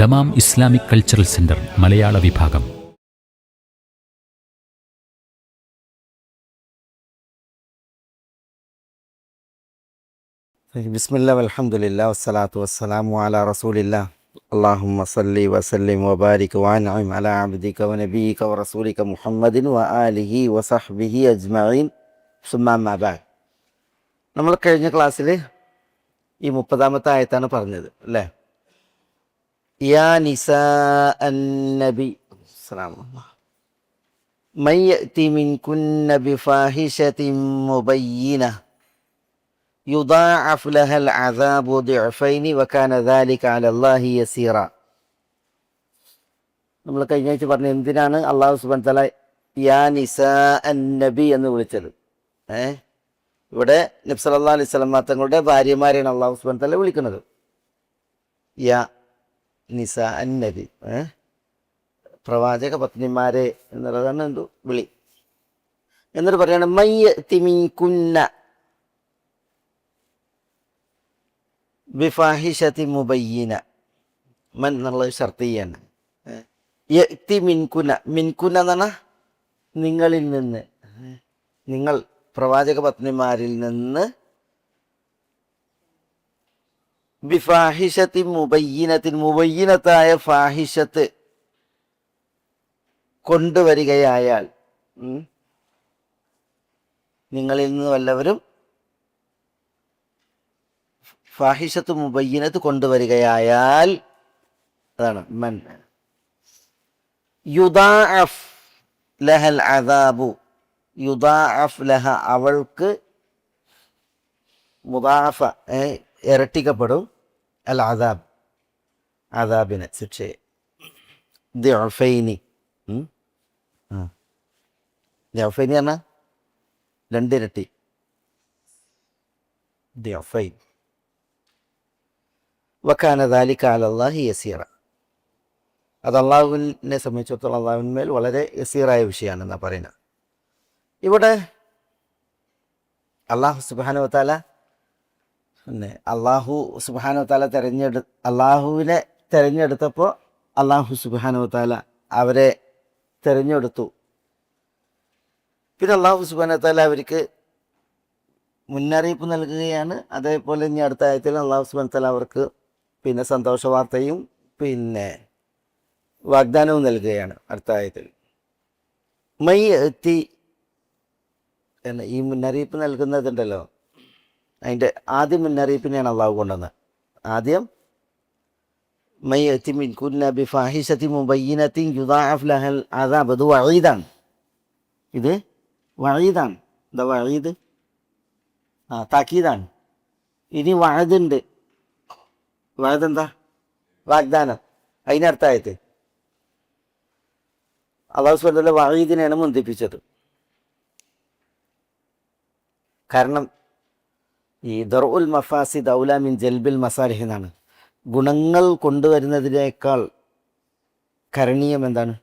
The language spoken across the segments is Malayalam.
ദമാം ഇസ്ലാമിക് കൾച്ചറൽ സെന്റർ മലയാള വിഭാഗം. ബിസ്മില്ലാ വൽഹംദുലില്ലാ വസ്സലാത്തു വസ്സലാമു അലാ റസൂലില്ലാ അല്ലാഹുമ്മ സല്ലി വസല്ലിം വബാരിക് വഅൻഇം അലാ അബ്ദിക വനബിയിക വറസൂലിക മുഹമ്മദിൻ വആലിഹി വസഹ്ബിഹി അജ്മഈൻ സുമ്മ അമ്മാ ബഅദ്. നമ്മൾ കഴിഞ്ഞ ക്ലാസ്സിൽ ഈ 30-ാമത്തെ ആയത്താണ് പറഞ്ഞത് അല്ലേ? യാ നിസാ അന്നബി മൻ യഅതി മിൻകുന്ന ബിഫാഹിശതിൻ മുബയ്യിന യുദാഅഫ് ലഹൽ അദാബു ദിഅഫൈനി വകാന ദാലിക അലല്ലാഹി യസീറ. നമ്മൾ കഴിഞ്ഞ ആഴ്ച പറഞ്ഞു എന്തിനാണ് അല്ലാഹു സുബ്ഹാനഹു വ തആല യാ നിസാ അന്നബി എന്ന് വിളിച്ചത്. ഇവിടെ നബി സല്ലല്ലാഹു അലൈഹി വസല്ലം തങ്ങളുടെ ഭാര്യമാരെയാണ് അല്ലാഹു സുബ്ഹാനഹു വ തആല വിളിക്കുന്നത്. യാ നിസാ അന്നബി, പ്രവാചക പത്നിമാരെ എന്നുള്ളതാണ് എന്തു വിളി. എന്നിട്ട് പറയാണ് മൻ യഅതി മിൻകുന്ന ബിഫാഹിശതി മുബയ്യിന. മൻ എന്നുള്ളത് ഷർത്തിയാണ്. യഅതി മിൻകുന, മിൻകുന എന്ന് പറഞ്ഞാൽ നിങ്ങളിൽ നിന്ന്, നിങ്ങൾ പ്രവാചക പത്നിമാരിൽ നിന്ന് ബിഫാഹിശത്തി മുബയ്യിനത്തിൻ, മുബയ്യിനത്തായ ഫാഹിഷത്ത് കൊണ്ടുവരികയായാൽ, നിങ്ങളിൽ നിന്ന് വല്ലവരും ഫാഹിഷത്ത് മുബയ്യിനത്ത് കൊണ്ടുവരികയായാൽ, അതാണ് മൻ. യുദാഅഫ് ലഹൽ അദാബു, യുദാഅഫ് ലഹ അവൾക്ക്, മുദാഅഫ ഇരട്ടിക്കപ്പെടും, അൽ അദാബ് അദാബിന് ശിക്ഷയെ, ദിഅഫൈനി. ദിഅഫൈനി പറഞ്ഞാൽ രണ്ടിരട്ടി, ദിഅഫൈൻ. വകാന ദാലിക അലല്ലാഹി യസീറ. അത് അള്ളാഹുവിനെ സംബന്ധിച്ചിടത്തോളം അള്ളാഹുവിന്മേൽ വളരെ യസീറായ വിഷയമാണെന്നാണ് പറയുന്നത്. ഇവിടെ അള്ളാഹു സുബ്ഹാനഹു വ തആല അള്ളാഹു സുബ്ഹാനഹു വ തആല അള്ളാഹുവിനെ തിരഞ്ഞെടുത്തപ്പോൾ അള്ളാഹു സുബ്ഹാനഹു വ തആല അവരെ തിരഞ്ഞെടുത്തു. പിന്നെ അള്ളാഹു സുബ്ഹാനഹു വ തആല അവർക്ക് മുന്നറിയിപ്പ് നൽകുകയാണ്. അതേപോലെ ഇനി അടുത്ത ആയത്തിൽ അള്ളാഹു സുബ്ഹാനഹു വ തആല അവർക്ക് പിന്നെ സന്തോഷ വാർത്തയും പിന്നെ വാഗ്ദാനവും നൽകുകയാണ് അടുത്ത ആയത്തിൽ. മൈ എത്തി എന്ന് ഈ മുന്നറിയിപ്പ് നൽകുന്നതുണ്ടല്ലോ, അതിൻ്റെ ആദ്യം മുന്നറിയിപ്പിനെയാണ് അള്ളാഹു കൊണ്ടുവന്നത്. ആദ്യം മൈ എത്തി മിൻകുന്ന ബിഫാഹിശതി മുബയ്യിനത്തിൻ യുദാഅഫ് ലഹൽ അദാബ്, ഇത് വഈദാണ്. ഇത് വഈദാണ്. എന്താ വഈദ്? താക്കീതാണ്. ഇനി വഅദുണ്ട്. വഅദ് എന്താ? വാഗ്ദാനം. അതിനർത്ഥമായത് അല്ലാഹു സുബ്ഹാനഹു വ തആല വഈദിനെയാണ് മുന്തിപ്പിച്ചത്. കാരണം ഈ ദർഉൽ മഫാസിദ് ഔലാ മിൻ ജൽബിൽ മസാലിഹ് എന്നാണ്. ഗുണങ്ങൾ കൊണ്ടുവരുന്നതിനേക്കാൾ കരണീയം എന്താണ്?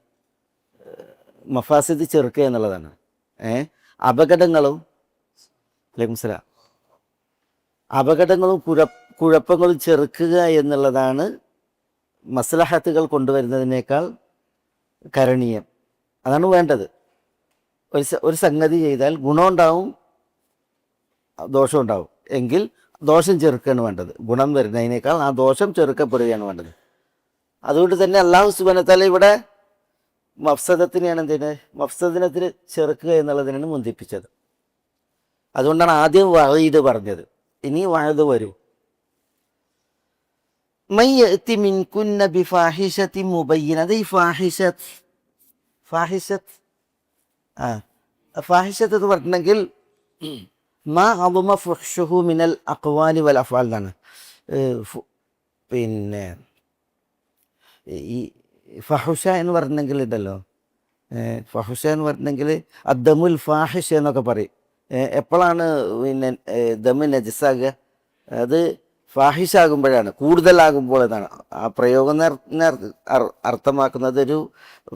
മഫാസിദ് ചെറുക്കുക എന്നുള്ളതാണ്. അപകടങ്ങളും അപകടങ്ങളും കുഴപ്പങ്ങളും ചെറുക്കുക എന്നുള്ളതാണ് മസ്ലഹത്തുകൾ കൊണ്ടുവരുന്നതിനേക്കാൾ കരണീയം. അതാണ് വേണ്ടത്. ഒരു സംഗതി ചെയ്താൽ ഗുണമുണ്ടാവും, ദോഷം ഉണ്ടാവും. എങ്കിൽ ദോഷം ചെറുക്കുകയാണ് വേണ്ടത്. ഗുണം വരുന്നതിനേക്കാൾ ആ ദോഷം ചെറുക്കപ്പെടുകയാണ് വേണ്ടത്. അതുകൊണ്ട് തന്നെ അല്ലാഹു സുബ്ഹാനഹു വ തആല ഇവിടെ മഫ്സദത്തിനെയാണ് മഫ്സദിനത്തിന് ചെറുക്കുക എന്നുള്ളതിനാണ് മുന്തിപ്പിച്ചത്. അതുകൊണ്ടാണ് ആദ്യം വഈദ് പറഞ്ഞത്. ഇനി വഅദ് വരും. മൻ യഅതി മിൻകുന്ന ബിഫാഹിശതി മുബയ്യിന. അത് ഈ ഫാഹിഷത്ത് എന്ന് പറഞ്ഞെങ്കിൽ മാ അദമ ഫുഹ്ഷുഹു മിനൽ അഖ്വാലി വൽ അഫ്ആൽ എന്നാണ്. പിന്നെ ഈ ഫഹുഷ എന്ന് പറഞ്ഞെങ്കിൽ ഉണ്ടല്ലോ, ഫഹുഷ എന്ന് പറഞ്ഞെങ്കിൽ അദ്ദമുൽ ഫാഹിഷ എന്നൊക്കെ പറയും. എപ്പോഴാണ് പിന്നെ ദമ് നജസാകുക? അത് ഫാഹിഷാകുമ്പോഴാണ്, കൂടുതലാകുമ്പോൾ എന്നാണ് ആ പ്രയോഗം അർത്ഥമാക്കുന്നത്. ഒരു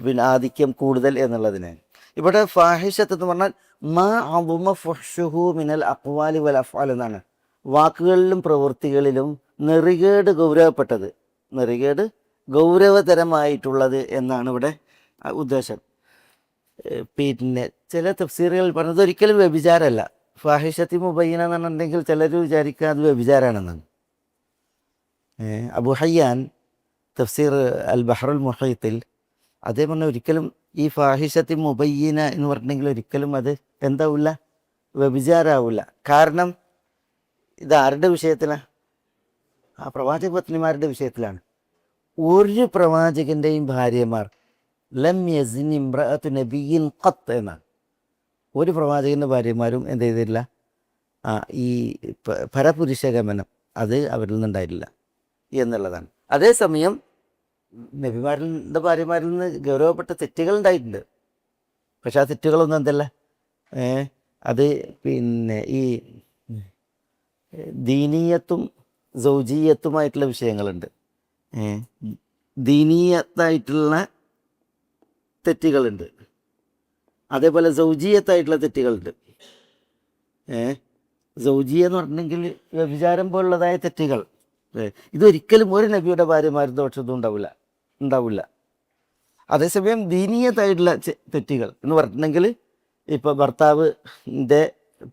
പിന്നെ ആധിക്യം, കൂടുതൽ എന്നുള്ളതിന്. ഇവിടെ ഫാഹിഷത്ത് എന്ന് പറഞ്ഞാൽ മാ അദമ ഫുഹ്ഷുഹു മിനൽ അഖ്വാലി വൽ അഫ്ആൽ എന്നാണ്. വാക്കുകളിലും പ്രവൃത്തികളിലും നെറികേട് ഗൗരവപ്പെട്ടത്, നെറികേട് ഗൗരവതരമായിട്ടുള്ളത് എന്നാണ് ഇവിടെ ഉദ്ദേശം. പിന്നെ ചില തഫ്സീറുകൾ പറഞ്ഞത് ഒരിക്കലും വ്യഭിചാരമല്ല. ഫാഹിഷത്തി മുബയ്യന എന്ന് പറഞ്ഞിട്ടുണ്ടെങ്കിൽ ചിലർ വിചാരിക്കുക അത് വ്യഭിചാരമാണെന്നാണ്. അബു ഹയ്യാൻ തഫ്സീർ അൽ ബഹറുൽ മുഹീത്തിൽ അതേ പറഞ്ഞാൽ ഒരിക്കലും ഈ ഫാഹിഷത്തി മുബയ്യന എന്ന് പറഞ്ഞിട്ടുണ്ടെങ്കിൽ ഒരിക്കലും അത് എന്താവില്ല, വ്യഭിചാരമാവില്ല. കാരണം ഇത് ആരുടെ വിഷയത്തിലാണ്? ആ പ്രവാചക പത്നിമാരുടെ വിഷയത്തിലാണ്. ഒരു പ്രവാചകൻ്റെയും ഭാര്യമാർ ലം യസിൻ ഇംറഅത്തു നബിയിൻ ഖത്ത് എന്നാണ്. ഒരു പ്രവാചകൻ്റെ ഭാര്യമാരും എന്ത് ചെയ്തിട്ടില്ല, ഈ പരപുരുഷഗമനം അത് അവരിൽ നിന്നുണ്ടായിട്ടില്ല എന്നുള്ളതാണ്. അതേസമയം നബിമാരുടെ ഭാര്യമാരിൽ നിന്ന് ഗൗരവപ്പെട്ട തെറ്റുകൾ ഉണ്ടായിട്ടുണ്ട്. പക്ഷെ ആ തെറ്റുകളൊന്നും എന്തല്ല, അത് പിന്നെ ഈ ദീനീയത്തും സൗജീയത്തുമായിട്ടുള്ള വിഷയങ്ങളുണ്ട്. ദീനീയത്തായിട്ടുള്ള തെറ്റുകളുണ്ട്, അതേപോലെ സൗജീയത്തായിട്ടുള്ള തെറ്റുകളുണ്ട്. സൗജീയ എന്ന് പറഞ്ഞിട്ടുണ്ടെങ്കിൽ വ്യഭിചാരം പോലുള്ളതായ തെറ്റുകൾ. ഇതൊരിക്കലും ഒരു നബിയുടെ ഭാര്യമാരും ദോഷമൊന്നും ഉണ്ടാവില്ല. അതേസമയം ദീനീയത്തായിട്ടുള്ള തെറ്റുകൾ എന്ന് പറഞ്ഞിട്ടുണ്ടെങ്കിൽ ഇപ്പോൾ ഭർത്താവിൻ്റെ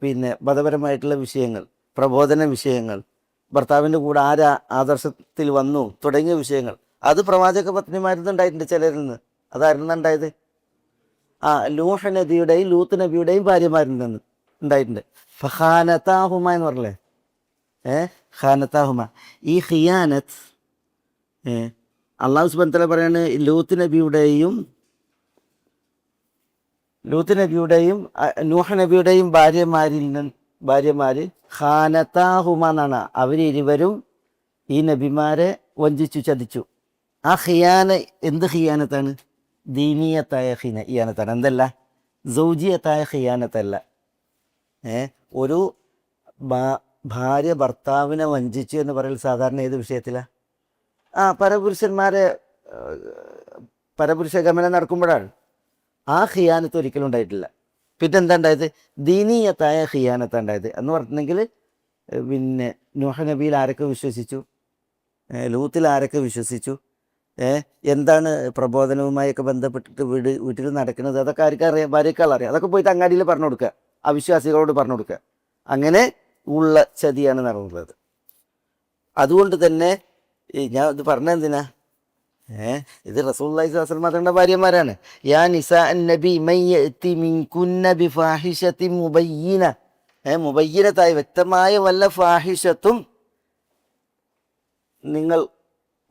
പിന്നെ മതപരമായിട്ടുള്ള വിഷയങ്ങൾ, പ്രബോധന വിഷയങ്ങൾ, ഭർത്താവിൻ്റെ കൂടെ ആരാ ആദർശത്തിൽ വന്നു തുടങ്ങിയ വിഷയങ്ങൾ, അത് പ്രവാചക പത്നിമാരിൽ നിന്നുണ്ടായിട്ടുണ്ട്. ചിലരിൽ നിന്ന് അതായിരുന്നു ഉണ്ടായത്, ലൂഹ് നബിയുടെയും ലൂത്ത് നബിയുടെയും ഭാര്യമാരിൽ നിന്ന് ഉണ്ടായിട്ടുണ്ട്. ഫഖാനതാഹുമ എന്ന് പറഞ്ഞല്ലേ, ഖാനത്താഹുമ. ഈ ഖിയാനത്ത് അള്ളാഹു സുബ്ഹാനഹു വ തആല പറയാണ് ലൂത്ത് നബിയുടെയും നൂഹ് നബിയുടെയും ഭാര്യമാർ ഖാനത്താഹുമ എന്നാണ്. അവരിരുവരും ഈ നബിമാരെ വഞ്ചിച്ചു, ചതിച്ചു. ആ ഖിയാന എന്ത് ഖിയാനത്താണ്? ദീനീയത്തായ ഖിയാനത്താണ്, എന്തല്ല സൗജിയത്തായ ഖിയാനത്തല്ല. ഒരു ഭാര്യ ഭർത്താവിനെ വഞ്ചിച്ചു എന്ന് പറയൽ സാധാരണ ഏത് വിഷയത്തിലാണ്? പരപുരുഷ ഗമനം നടക്കുമ്പോഴാണ്. ആ ഖിയാനത്ത് ഒരിക്കലും ഉണ്ടായിട്ടില്ല. പിന്നെ എന്താ ഉണ്ടായത്? ദീനീയത്തായ ഖിയാനത്താണ് ഉണ്ടായത് എന്ന് പറഞ്ഞിട്ടുണ്ടെങ്കിൽ പിന്നെ നൂഹ് നബിയിൽ ആരൊക്കെ വിശ്വസിച്ചു, ലൂത്തിൽ ആരൊക്കെ വിശ്വസിച്ചു, എന്താണ് പ്രബോധനവുമായൊക്കെ ബന്ധപ്പെട്ടിട്ട് വീട്ടിൽ നടക്കുന്നത്, അതൊക്കെ ആർക്കറിയാം? ഭാര്യക്കാൾ അറിയാം. അതൊക്കെ പോയിട്ട് അങ്ങാടിയിൽ പറഞ്ഞു കൊടുക്കുക, അവിശ്വാസികളോട് പറഞ്ഞു കൊടുക്കുക. അങ്ങനെ ഉള്ള ചതിയാണ് നടന്നത്. അതുകൊണ്ട് തന്നെ ഞാൻ ഇത് പറഞ്ഞെന്തിനാ, ഇത് റസൂലുള്ളാഹി സ്വല്ലല്ലാഹു അലൈഹി വസല്ലം തങ്ങളുടെ ഭാര്യമാരാണ്. യാ നിസാ നബി മൻ യഅതി മിൻകുന്ന ബിഫാഹിശത്തിൻ മുബയ്യിന, മുബയ്യിനത്തായ വ്യക്തമായ വല്ല ഫാഹിഷത്തും നിങ്ങൾ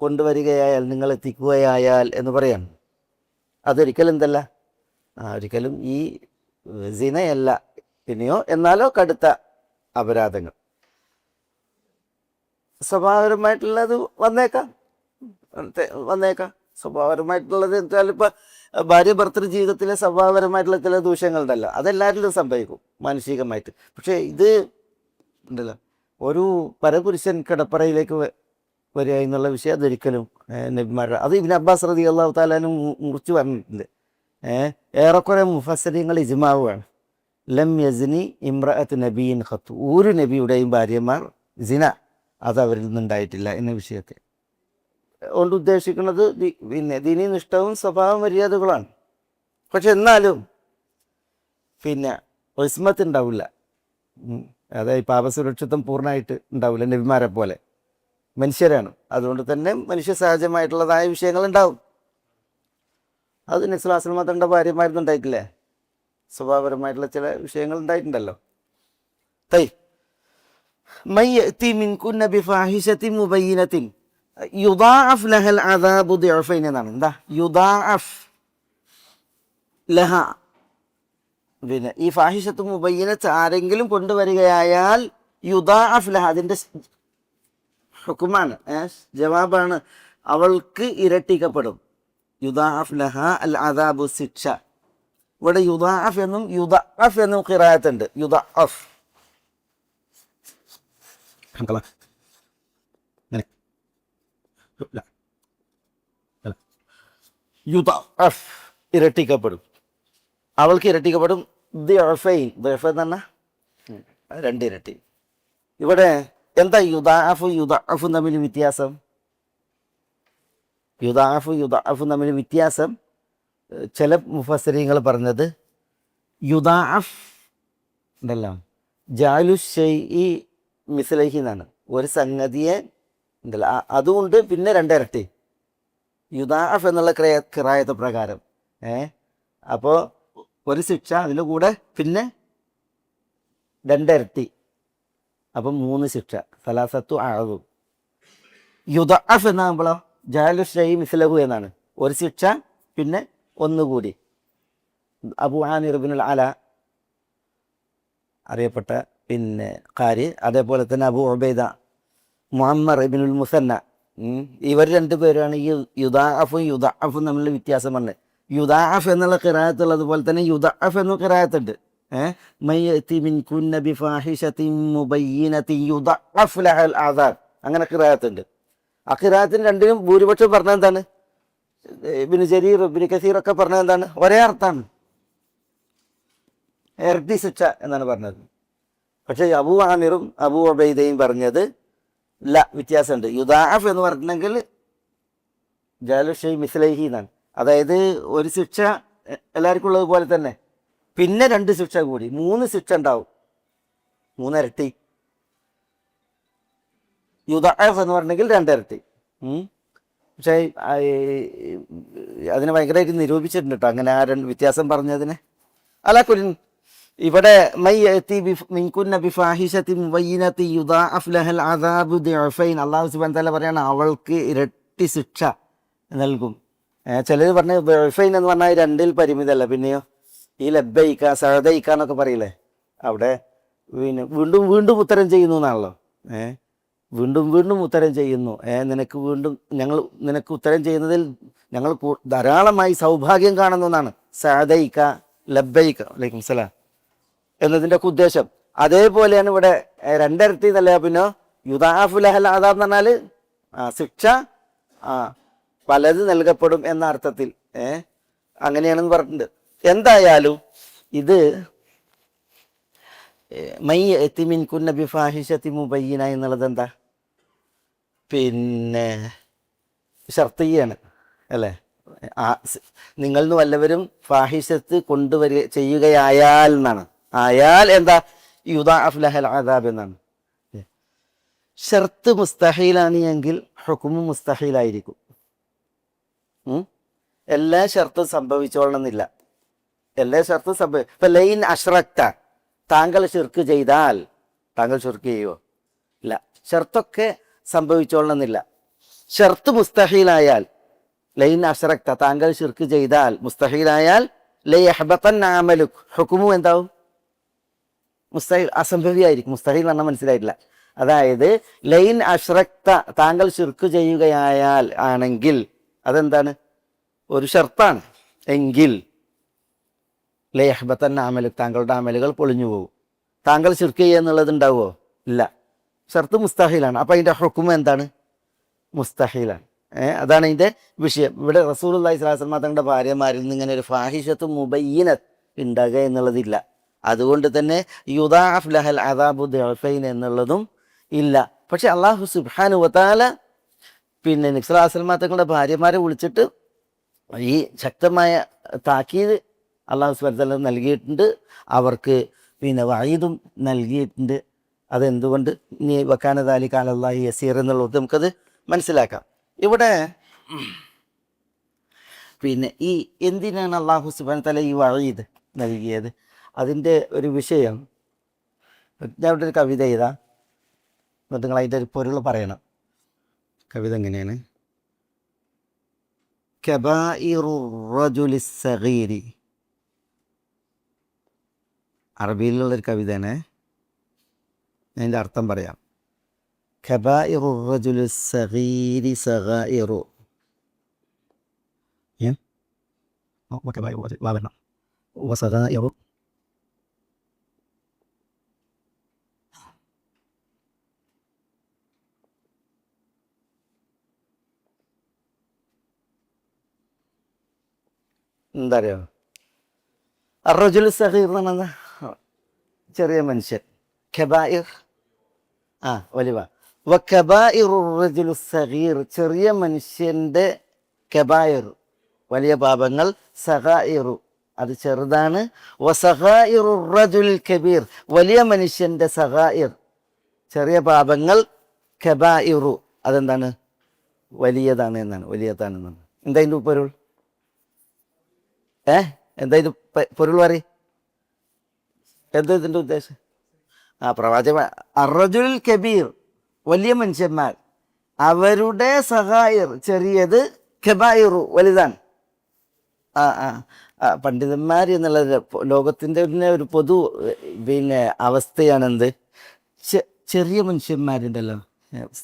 കൊണ്ടുവരികയായാൽ, നിങ്ങൾ എത്തിക്കുകയായാൽ എന്ന് പറയാണ്. അതൊരിക്കലും എന്തല്ല, ഒരിക്കലും ഈ സിനയല്ല, പിന്നെയോ എന്നാലോ കടുത്ത അപരാധങ്ങൾ. സ്വഭാവപരമായിട്ടുള്ളത് വന്നേക്കാം. സ്വഭാവപരമായിട്ടുള്ളത് വെച്ചാൽ ഇപ്പം ഭാര്യ ഭർത്തൃ ജീവിതത്തിലെ സ്വഭാവപരമായിട്ടുള്ള ചില ദൂഷ്യങ്ങളുണ്ടല്ലോ, അതെല്ലാവരിലും സംഭവിക്കും മാനുഷികമായിട്ട്. പക്ഷേ ഇത് ഉണ്ടല്ലോ, ഒരു പരപുരുഷൻ കിടപ്പറയിലേക്ക് വരിക എന്നുള്ള വിഷയം അതൊരിക്കലും നബിമാരുടെ, അത് ഇബ്നു അബ്ബാസ് റളിയല്ലാഹു തആല അൻഹു മുറിച്ച് പറഞ്ഞിട്ടുണ്ട്. ഏറെക്കുറെ മുഫസ്സിരീങ്ങൾ ഇജ്മാവാണ്. ലം യസ്നി ഇംറഅത്ത് നബിയിൻ ഖത്ത്, ഒരു നബിയുടെയും ഭാര്യമാർ സിന അത് അവരിൽ നിന്നുണ്ടായിട്ടില്ല എന്ന വിഷയത്തെ കൊണ്ട് ഉദ്ദേശിക്കുന്നത് പിന്നെ ദീനീ നിഷ്ഠവും സ്വഭാവ മര്യാദകളാണ്. പക്ഷെ എന്നാലും പിന്നെ ഇസ്മത്ത് ഉണ്ടാവില്ല, അതായത് പാപസുരക്ഷിത്വം പൂർണ്ണമായിട്ട് ഉണ്ടാവില്ല. നബിമാരെ പോലെ മനുഷ്യരാണ്, അതുകൊണ്ട് തന്നെ മനുഷ്യ സഹജമായിട്ടുള്ളതായ വിഷയങ്ങൾ ഉണ്ടാവും. അത് നബി സ്വല്ലല്ലാഹു അലൈഹി വസല്ലം തങ്ങളുടെ ഭാര്യമാരൊന്നും ഉണ്ടായിട്ടില്ലേ? സ്വഭാവപരമായിട്ടുള്ള ചില വിഷയങ്ങൾ ഉണ്ടായിട്ടുണ്ടല്ലോ. മൻ യഅതി മിൻകുന്ന ബിഫാഹിശത്തിൻ മുബയ്യിനത്തിൻ യുദാഅഫ് ലഹൽ അദാബു ദിഅഫൈൻ എന്നാണ്. എന്താ യുദാഅഫ് ലഹ? പിന്നെ ഈ ഫാഹിശത്ത് മുബയ്യിനത്ത് ആരെങ്കിലും കൊണ്ടുവരികയായാൽ യുദാഅഫ് ലഹ, അതിൻ്റെ ഹുക്കുമാണ്, ജവാബാണ്, അവൾക്ക് ഇരട്ടിക്കപ്പെടും. യുദാഅഫ് ലഹ അൽ അദാബു, ശിക്ഷ. ഇവിടെ യുദാഅഫ് എന്നും യുദഅഫ് എന്നും ഖിറാഅത്തുണ്ട്. യുദഅഫ് യുദഅഫ് ഇരട്ടിക്കപ്പെടും, അവൾക്ക് ഇരട്ടിക്കപ്പെടും. ദിഅഫൈൻ, ദിഅഫ് എന്ന് പറഞ്ഞാൽ രണ്ടിരട്ടി. ഇവിടെ എന്താ യുദാഅഫ് യുദഅഫും തമ്മിൽ വ്യത്യാസം? യുദാഅഫ് തമ്മിൽ വ്യത്യാസം ചില മുഫസ്സിരീങ്ങൾ പറഞ്ഞത് യുദാഅഫ് ഉണ്ടല്ലോ ജാലു ഷൈഇ മിസ്ലൈഹി എന്നാണ്. ഒരു സംഗതിയെ ഉണ്ടല്ലോ അതുകൊണ്ട് പിന്നെ രണ്ടിരട്ടി യുദാഅഫ് എന്നുള്ള ഖിറായത്ത് പ്രകാരം. അപ്പോൾ ഒരു ശിക്ഷ അതിൻ്റെ കൂടെ പിന്നെ രണ്ടിരട്ടി, അപ്പം 3 ശിക്ഷ. സലാസത്തു അഅദു. യുദഅഫ് എന്നാകുമ്പോഴോ ജാലു ഷൈഇ മിസ്ലഹു എന്നാണ്. ഒരു ശിക്ഷ പിന്നെ ഒന്നുകൂടി. അബു ആമിർ ഇബ്നുൽ അല അറിയപ്പെട്ട പിന്നെ ഖാരി, അതേപോലെ തന്നെ അബു ഉബൈദ, മുഅമ്മർ ഇബ്നുൽ മുസന്ന, ഇവർ രണ്ടുപേരാണ് ഈ യുദാഅഫും തമ്മിലുള്ള വ്യത്യാസം പറഞ്ഞത്. യുദാഅഫ് എന്നുള്ള ഖിറാഅത്തുള്ളത് പോലെ തന്നെ യുദഅഫ് എന്ന ഖിറാഅത്തുണ്ട്. മയ്യതി മിൻകുന്ന ബിഫാഹിശത്തിൻ മുബയ്യിനത്തിൻ യുദഅഫ് ലഹൽ അദാബ്, അങ്ങനെ ഖിറാഅത്തുണ്ട്. ആ ഖിറാഅത്തിന് രണ്ടിനും ഭൂരിപക്ഷം പറഞ്ഞത് എന്താണ്? ഇബ്നു ജരീർ, ഇബ്നു കസീർ ഒക്കെ പറഞ്ഞത് എന്താണ്? ഒരേ അർത്ഥമാണ്, ഇരട്ടി ശിക്ഷ എന്നാണ് പറഞ്ഞത്. പക്ഷേ അബൂ ആമിറും അബൂ ഉബൈദയും പറഞ്ഞത് ഇല്ല, വ്യത്യാസമുണ്ട്. യുദാഅഫ് എന്ന് പറഞ്ഞിട്ടുണ്ടെങ്കിൽ ജാലു ഷൈഇ മിസ്ലൈഹി എന്നാണ്. അതായത് ഒരു ശിക്ഷ എല്ലാവർക്കും ഉള്ളത് പോലെ തന്നെ പിന്നെ 2 ശിക്ഷ കൂടി, 3 ശിക്ഷ ഉണ്ടാവും, 3 ഇരട്ടി. യുദാഅഫ് എന്ന് പറഞ്ഞെങ്കിൽ 2 ഇരട്ടി. പക്ഷേ അതിനെ ഭയങ്കരമായിട്ട് നിരൂപിച്ചിട്ടുണ്ട് കേട്ടോ, അങ്ങനെ ആ വ്യത്യാസം പറഞ്ഞതിന്. അലാകുലിൻ ഇവിടെ മിൻകുന്ന ബിഫാഹിശത്തിൻ മുബയ്യിനത്തിൻ യുദാഅഫ് ലഹൽ അദാബു ദിഅഫൈൻ, അല്ലാഹു സുബ്ഹാനഹു വ തആല പറയാണ് അവൾക്ക് ഇരട്ടി ശിക്ഷ നൽകും. ചിലർ പറഞ്ഞ ദിഅഫൈൻ എന്ന് പറഞ്ഞാൽ 2ൽ പരിമിതമല്ല, പിന്നെയോ ഈ ലബ്ബൈക സഅദൈക എന്നൊക്കെ പറയില്ലേ, അവിടെ പിന്നെ വീണ്ടും വീണ്ടും ഉത്തരം ചെയ്യുന്നു എന്നാണല്ലോ. വീണ്ടും വീണ്ടും ഉത്തരം ചെയ്യുന്നു. ഞങ്ങൾ നിനക്ക് ഉത്തരം ചെയ്യുന്നതിൽ ഞങ്ങൾ ധാരാളമായി സൗഭാഗ്യം കാണുന്നു എന്നാണ്. സഅദൈക ലബ്ബൈക വലൈക്കും സലാം എന്നതിൻ്റെ ഒക്കെ ഉദ്ദേശം. അതേപോലെയാണ് ഇവിടെ 2 ഇരട്ടി എന്നല്ല, പിന്നെ യുദാഅഫു ലഹൽ അദാബ് എന്ന് പറഞ്ഞാൽ ശിക്ഷ പലത് നൽകപ്പെടും എന്ന അർത്ഥത്തിൽ അങ്ങനെയാണെന്ന് പറഞ്ഞിട്ടുണ്ട്. എന്തായാലും ഇത് മയ്യതി മിൻകുന്ന ബിഫാഹിശത്തിൻ മുബയ്യിന എന്നുള്ളത് എന്താ, പിന്നെ ശർത്തിയാണ് അല്ലേ? നിങ്ങളിൽ നിന്ന് വല്ലവരും ഫാഹിഷത്ത് ചെയ്യുകയായാൽ എന്നാണ്. ആയാൽ എന്താ, യുദാഅഫ് ലഹൽ അദാബ് എന്നാണ്. ഷർത്ത് മുസ്തഹീലാണ് എങ്കിൽ ഹുക്മു മുസ്തഹീലായിരിക്കും. എല്ലാ ഷർത്തും സംഭവിച്ചോളണമെന്നില്ല. എല്ലാ ഷർത്തും ഇപ്പം ലൈൻ അഷ്റക്ത, താങ്കൾ ഷിർക്ക് ചെയ്താൽ, താങ്കൾ ഷിർക്ക് ചെയ്യുമോ? ഇല്ല. ഷർത്തൊക്കെ സംഭവിച്ചോളണമെന്നില്ല. ഷർത്ത് മുസ്തഹീലായാൽ, ലൈൻ അഷ്റക്ത താങ്കൾ ഷിർക്ക് ചെയ്താൽ മുസ്തഹീലായാൽ ലയഹ്ബതന്ന അമലുക്, ഹുക്മു എന്താവും? മുസ്തഹീൽ, അസംഭവിയായിരിക്കും. മുസ്തഹീൽ പറഞ്ഞാൽ മനസ്സിലായിട്ടില്ല. അതായത് ലൈൻ അഷ്റക്ത താങ്കൾ ഷിർക്ക് ചെയ്യുകയായാൽ ആണെങ്കിൽ അതെന്താണ്? ഒരു ഷർത്താണ്. എങ്കിൽ ലയഹ്ബതന്ന അമലുക്, താങ്കളുടെ അമലുകൾ പൊളിഞ്ഞു പോകും. താങ്കൾ ഷിർക്ക് ചെയ്യുക എന്നുള്ളത് ഉണ്ടാവുമോ? ഇല്ല. ഷർത്ത് മുസ്തഹീലാണ്. അപ്പം അതിൻ്റെ ഹുക്മു എന്താണ്? മുസ്തഹീലാണ്. അതാണ് ഇതിൻ്റെ വിഷയം. ഇവിടെ റസൂലുള്ളാഹി സ്വല്ലല്ലാഹു അലൈഹി വസല്ലം തങ്ങളുടെ ഭാര്യമാരിൽ നിന്ന് ഇങ്ങനെ ഒരു ഫാഹിഷത്ത് മുബയ്യിനത്ത് ഉണ്ടാകുക എന്നുള്ളതില്ല. അതുകൊണ്ട് തന്നെ യുദാഅഫ് ലഹൽ അദാബു ദിഅഫൈൻ എന്നുള്ളതും ഇല്ല. പക്ഷെ അല്ലാഹു സുബ്ഹാനഹു വ തആല പിന്നെ നബി സ്വല്ലല്ലാഹു അലൈഹി വസല്ലം തങ്ങളുടെ ഭാര്യമാരെ വിളിച്ചിട്ട് ഈ ശക്തമായ താക്കീത് അല്ലാഹു സുബ്ഹാനഹു വ തആല നൽകിയിട്ടുണ്ട്. അവർക്ക് പിന്നെ വഈദും നൽകിയിട്ടുണ്ട്. അതെന്തുകൊണ്ട്? നീ വകാന ദാലിക അലല്ലാഹി യസീർ എന്നുള്ളത് നമുക്കത് മനസ്സിലാക്കാം. ഇവിടെ പിന്നെ ഈ എന്തിനാണ് അല്ലാഹു സുബ്ഹാനഹു വ തആല ഈ വഈദ് നൽകിയത്? അതിൻ്റെ ഒരു വിഷയം ഞാൻ ഇവിടെ ഒരു കവിത എഴുതാം, എന്നിട്ട് നിങ്ങൾ അതിൻ്റെ ഒരു പൊരുൾ പറയണം. കവിത എങ്ങനെയാണ്? കബായിറു റജുലി സഗീരി, അറബിയിലുള്ളൊരു കവിതയാണ്. ഞാൻ അതിൻ്റെ അർത്ഥം പറയാം. കബായിറു റജുലി സഗീരി സഗായിറു, വസഗായിറു എന്താ അറിയോ? അറജുൽ സഗീർ എന്ന് പറഞ്ഞാൽ ചെറിയ മനുഷ്യൻ. ഖബായിർ വലിവ. വ ഖബായിറു റജുൽ സഗീർ, ചെറിയ മനുഷ്യൻ്റെ കബായിർ വലിയ പാപങ്ങൾ, സഗായിറു അത് ചെറുതാണ്, വസഗായിറു റജുൽ കബീർ വലിയ മനുഷ്യൻ്റെ സഗായിർ ചെറിയ പാപങ്ങൾ, കബായിറു അതെന്താണ് വലിയതാണ് എന്നാണ്, വലിയതാണെന്നാണ്. എന്താ ഇതിൻ്റെ പൊരുൾ? എന്താ ഇത് പൊരുൾ പറയും? എന്താ ഇതിൻ്റെ ഉദ്ദേശം? പ്രവാചക അറജുൽ കബീർ വലിയ മനുഷ്യന്മാർ, അവരുടെ സഹായർ ചെറിയത്, കബായിറു വലുതാണ്. പണ്ഡിതന്മാർ എന്നുള്ള ലോകത്തിൻ്റെ ഒരു പൊതു അവസ്ഥയാണെന്ത്, ചെറിയ മനുഷ്യന്മാരുണ്ടല്ലോ,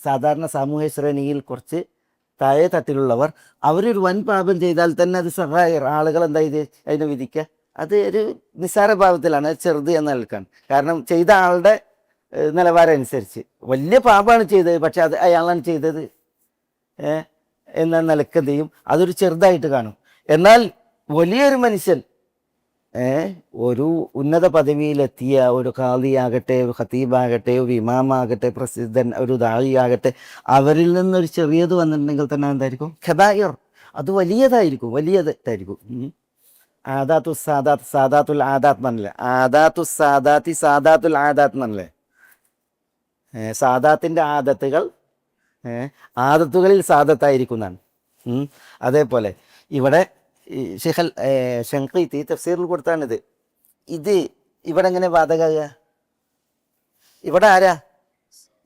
സാധാരണ സാമൂഹ്യ ശ്രേണിയിൽ കുറച്ച് താഴെ തട്ടിലുള്ളവർ, അവരൊരു വൻ പാപം ചെയ്താൽ തന്നെ അത് സഹായർ ആളുകൾ എന്താ ഇത് അതിനെ വിധിക്കുക, അത് ഒരു നിസ്സാര ഭാവത്തിലാണ്, ചെറുത് എന്ന് നിൽക്കാൻ. കാരണം ചെയ്ത ആളുടെ നിലവാരം അനുസരിച്ച് വലിയ പാപമാണ് ചെയ്തത്, പക്ഷെ അത് അയാളാണ് ചെയ്തത് എന്ന നിലക്ക് എന്ത് ചെയ്യും, അതൊരു ചെറുതായിട്ട് കാണും. എന്നാൽ വലിയൊരു മനുഷ്യൻ ഒരു ഉന്നത പദവിയിലെത്തിയ ഒരു ഖാദിയാകട്ടെ, ഒരു ഖത്തീബാകട്ടെ, ഒരു ഇമാമാകട്ടെ, പ്രസിദ്ധൻ ഒരു ദാഇയാകട്ടെ, അവരിൽ നിന്നൊരു ചെറിയത് വന്നിട്ടുണ്ടെങ്കിൽ തന്നെ എന്തായിരിക്കും, ഖബായിർ അത് വലിയതായിരിക്കും, വലിയതായിരിക്കും. ആദാത്തു സാദാത്ത്, സാദാത്തുൽ ആദാത്ത് എന്നല്ലേ, ആദാത്തു സാദാത്തി സാദാത്തുൽ ആദാത്ത് എന്നല്ലേ, സാദാത്തിൻ്റെ ആദത്തുകൾ ആദത്തുകളിൽ സാദത്തായിരിക്കുന്നതാണ്. അതേപോലെ ഇവിടെ ഷൻഖീത്തി തഫ്സീറിൽ കൊടുത്താണിത്. ഇത് ഇവിടെ എങ്ങനെ ബാധകമാകുക? ഇവിടെ ആരാ?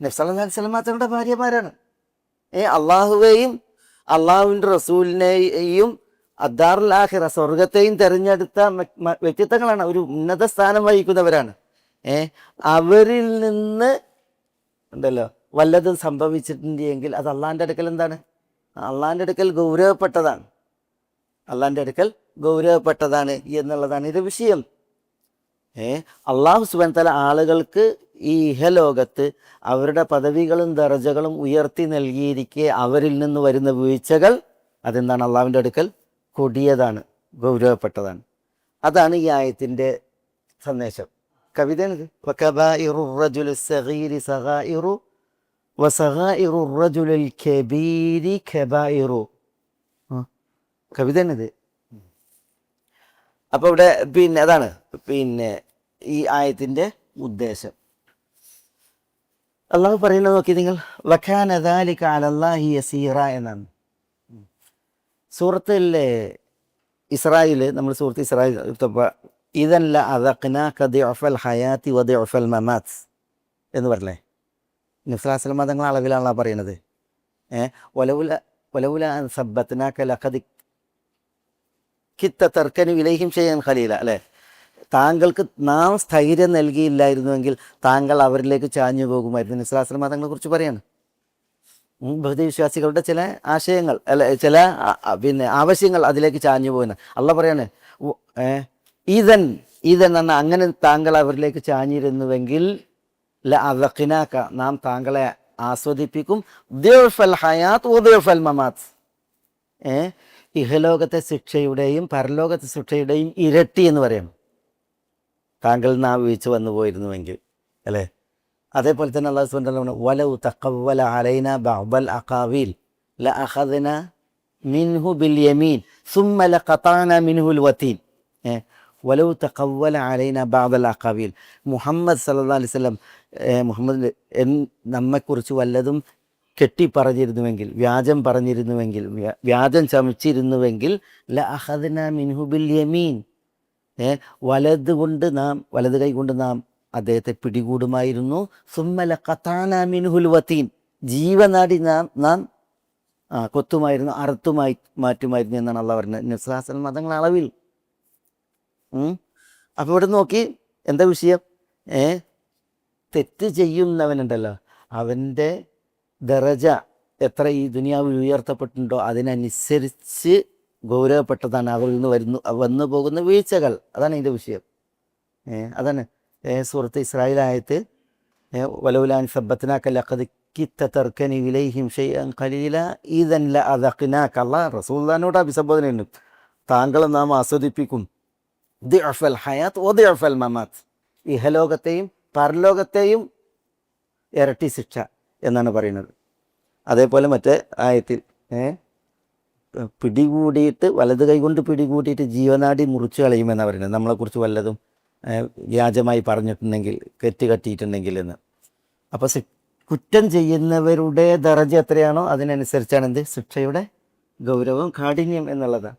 നബി സല്ലല്ലാഹു അലൈഹി വസല്ലം തങ്ങളുടെ ഭാര്യമാരാണ്. അള്ളാഹുവേയും അള്ളാഹുവിൻ്റെ റസൂലിനെയും അദ്ദാറുൽ ആഖിറ സ്വർഗത്തെയും തിരഞ്ഞെടുത്ത വ്യക്തിത്വങ്ങളാണ്, ഒരു ഉന്നത സ്ഥാനം വഹിക്കുന്നവരാണ്. അവരിൽ നിന്ന് ഉണ്ടല്ലോ വല്ലതും സംഭവിച്ചിട്ടുണ്ടെങ്കിൽ അത് അള്ളാഹിൻ്റെ അടുക്കൽ എന്താണ്, അള്ളാഹിൻ്റെ അടുക്കൽ ഗൗരവപ്പെട്ടതാണ്, അള്ളാഹിൻ്റെ അടുക്കൽ ഗൗരവപ്പെട്ടതാണ് എന്നുള്ളതാണ് ഇത് വിഷയം. അള്ളാഹു സുബ്ഹാനഹു വ തആല ആളുകൾക്ക് ഈ ഇഹലോകത്ത് അവരുടെ പദവികളും ദർജകളും ഉയർത്തി നൽകിയിരിക്കെ അവരിൽ നിന്ന് വരുന്ന വീഴ്ചകൾ അതെന്താണ്, അള്ളാഹുവിൻ്റെ അടുക്കൽ കൊടിയതാണ്, ഗൗരവപ്പെട്ടതാണ്. അതാണ് ഈ ആയത്തിൻ്റെ സന്ദേശം. കവിതയാണിത്. വകബായിറു റജുൽ സഗീരി സഗായിറു വസഗായിറു റജുൽ കബീരി കബായിറു. കവിതയാണിത്. അപ്പോൾ ഇവിടെ അതാണ് ഈ ആയത്തിൻ്റെ ഉദ്ദേശം. അള്ളാഹു പറയുന്നത് നോക്കി നിങ്ങൾ, വകാന ദാലിക അലല്ലാഹി യസീറ എന്നാണ്. സൂറത്തിൽ ഇസ്രായേൽ, നമ്മൾ സൂറത്ത് ഇസ്രായേൽ എടുത്തപ്പോൾ ഇതല്ല അദഖ്നാക ദിഅഫൽ ഹയാത്തി വദിഅഫൽ മമാത്ത് എന്ന് പറഞ്ഞേ. നബി സല്ലല്ലാഹു അലൈഹി വസല്ലം തങ്ങളുടെ അളവിലാണല്ലോ പറയുന്നത്. വലൗല അൻ സബ്ബത്നാക ലഖദ് കിത്ത തർക്കനു ഇലൈഹിം ഷൈഅൻ ഖലീല അല്ലേ, താങ്കൾക്ക് നാം സ്ഥൈര്യം നൽകിയില്ലായിരുന്നുവെങ്കിൽ താങ്കൾ അവരിലേക്ക് ചാഞ്ഞു പോകുമായിരുന്നു. നബി സല്ലല്ലാഹു അലൈഹി വസല്ലം തങ്ങളെ കുറിച്ച് പറയാണ്. ബഹുദൈവ വിശ്വാസികളുടെ ചില ആശയങ്ങൾ അല്ല, ചില ആവശ്യങ്ങൾ അതിലേക്ക് ചാഞ്ഞു പോകുന്നത് അള്ളാഹ് പറയാണ്. ഇതെന്ന അങ്ങനെ താങ്കൾ അവരിലേക്ക് ചാഞ്ഞിരുന്നുവെങ്കിൽ ലഅദഖ്നാക നാം താങ്കളെ ആസ്വദിപ്പിക്കും, ദിഅഫൽ ഹയാത്ത് വദിഅഫൽ മമാത്ത് ഇഹലോകത്തെ ശിക്ഷയുടെയും പരലോകത്തെ ശിക്ഷയുടെയും ഇരട്ടി എന്ന് പറയണം താങ്കൾ നാം വീഴ്ച വന്നു പോയിരുന്നുവെങ്കിൽ അല്ലേ. അതേപോലെ തന്നെ അല്ലാഹു സുബ്ഹാനഹു വ തആല വലൗ തഖവ്വല അലൈന ബഅദൽ അഖാവീൽ ലഅഖദ്ന മിൻഹു ബിൽ യമീൻ സുമ്മ ലഖതഅന മിൻഹുൽ വതീൻ. വലൗ തഖവ്വല അലൈന ബഅദൽ അഖാവീൽ, മുഹമ്മദ് സല്ലല്ലാഹു അലൈഹി വസല്ലം മുഹമ്മദ് നമ്മെക്കുറിച്ച് വല്ലതും കെട്ടിപ്പറഞ്ഞിരുന്നുവെങ്കിൽ, വ്യാജം പറഞ്ഞിരുന്നുവെങ്കിൽ, വ്യാജം ചമച്ചിരുന്നുവെങ്കിൽ ലഅഖദ്ന മിൻഹു ബിൽ യമീൻ, വലത് കൈ കൊണ്ട് നാം അദ്ദേഹത്തെ പിടികൂടുമായിരുന്നു. സുമ്മ ലഖതഅന മിൻഹുൽ വതീൻ, ജീവനാടി നാം കൊത്തുമായിരുന്നു, അറുത്തുമായി മാറ്റുമായിരുന്നു എന്നാണ് അള്ളാഹ് പറയുന്നത്. നബി സല്ലല്ലാഹു അലൈഹി വസല്ലം തങ്ങളുടെ അളവിൽ. അപ്പോൾ ഇവിടെ നോക്കി എന്താ വിഷയം? തെറ്റ് ചെയ്യുന്നവനുണ്ടല്ലോ അവൻ്റെ ദറജ എത്ര ഈ ദുനിയാവിൽ ഉയർത്തപ്പെട്ടിട്ടുണ്ടോ അതിനനുസരിച്ച് ഗൗരവപ്പെട്ടതാണ് അവരിൽ നിന്ന് വന്നു പോകുന്ന വീഴ്ചകൾ. അതാണ് ഇതിൻ്റെ വിഷയം. അതാണ് സൂറത്ത് ഇസ്രായേൽ ആയത്ത് വലൗലാൻ സബ്ബത്നാക ലഖദ് കിത്ത തർക്കനി ഇലൈഹിം ഷൈഅൻ ഖലീല ഇദൻ ലഅദഖ്നാക. അല്ലാഹ് റസൂലുള്ളാഹിനോട് അഭിസംബോധനയുണ്ട്, താങ്കളെ നാം ആസ്വദിപ്പിക്കും ദിഅഫൽ ഹയാത്ത് വദിഅഫൽ മമാത്ത്, ഇഹലോകത്തെയും പരലോകത്തെയും ഇരട്ടി ശിക്ഷ എന്നാണ് പറയുന്നത്. അതേപോലെ മറ്റേ ആയത്തിൽ പിടികൂടിയിട്ട് വലത് കൈകൊണ്ട് പിടികൂടിയിട്ട് ജീവനാടി മുറിച്ച് കളയുമെന്നാണ് പറയുന്നത്, നമ്മളെക്കുറിച്ച് വല്ലതും വ്യാജമായി പറഞ്ഞിട്ടുണ്ടെങ്കിൽ, തെറ്റ് കട്ടിയിട്ടുണ്ടെങ്കിൽ എന്ന്. അപ്പോൾ കുറ്റം ചെയ്യുന്നവരുടെ ദറജ എത്രയാണോ അതിനനുസരിച്ചാണ് എന്ത് ശിക്ഷയുടെ ഗൗരവം, കാഠിന്യം എന്നുള്ളതാണ്.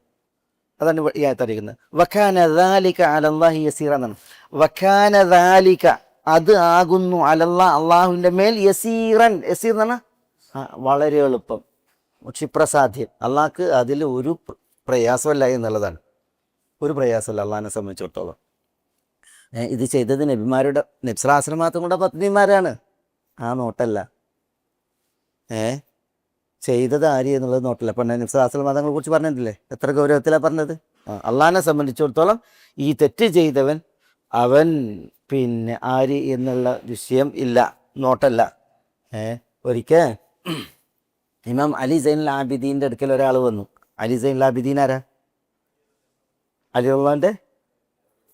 അതാണ് ഈ ആയത്തറിയിക്കുന്നത്. വഖാന ദാലിക അലല്ലാഹി യസീറ എന്നാണ്. വഖാന ദാലിക അത് ആകുന്നു അലല്ലാ അള്ളാഹുവിൻ്റെ മേൽ യസീറൻ. യസീർ എന്നാണ് വളരെ എളുപ്പം, ക്ഷിപ്രസാധ്യം. അള്ളാഹ്ക്ക് അതിൽ ഒരു പ്രയാസമല്ല എന്നുള്ളതാണ്. ഒരു പ്രയാസമല്ല അള്ളാഹിനെ സംബന്ധിച്ചിടത്തോളം. ഇത് ചെയ്തത് നബിമാരുടെ നബ്സലാസ്ലമാത്തും കൂടെ പത്നിമാരാണ്, ആ നോട്ടല്ല. ചെയ്തത് ആര് എന്നുള്ളത് നോട്ടല്ല. അപ്പം നബ്സലാസ്ലമാതങ്ങളെ കുറിച്ച് പറഞ്ഞിട്ടില്ലേ, എത്ര ഗൗരവത്തിലാണ് പറഞ്ഞത്. അള്ളാഹിനെ സംബന്ധിച്ചിടത്തോളം ഈ തെറ്റ് ചെയ്തവൻ അവൻ പിന്നെ ആര് എന്നുള്ള വിഷയം ഇല്ല, നോട്ടല്ല. ഒരിക്കൽ ഇമാം അലി സൈനുൽ ആബിദീൻ്റെ അടുക്കൽ ഒരാൾ വന്നു. അലി സൈനുൽ ആബിദീൻ ആരാ? അലി അള്ളാഹിൻ്റെ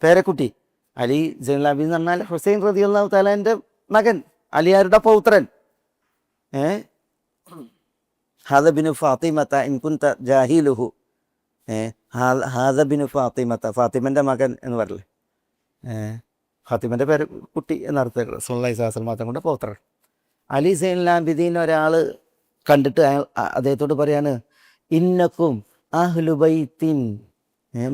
പേരക്കുട്ടി. അലി സൈനുൽ ആബിദീൻ എന്ന് പറഞ്ഞാൽ ഹുസൈൻ റളിയല്ലാഹു തആലാൻ്റെ മകൻ, അലിയാരുടെ പൗത്രൻ. ഹാദ ബിനു ഫാത്തിമത്ത ഇൻ കുൻത ജാഹിലുഹു. ഹാദ ബിനു ഫാത്തിമത്ത, ഫാത്തിമൻ്റെ മകൻ എന്ന് പറയല്ലേ. ഫാത്തിമൻ്റെ പേര് കുട്ടി എന്നർത്ഥം. റസൂലുള്ളാഹി സ്വല്ലല്ലാഹു അലൈഹി വസല്ലം കൊണ്ട് പൗത്രൻ. അലി സൈനുൽ ആബിദീൻ ഒരാൾ കണ്ടിട്ട് അദ്ദേഹത്തോട് പറയാണ്, ഇന്നക്കും അഹ്ലുബൈത്തിൻ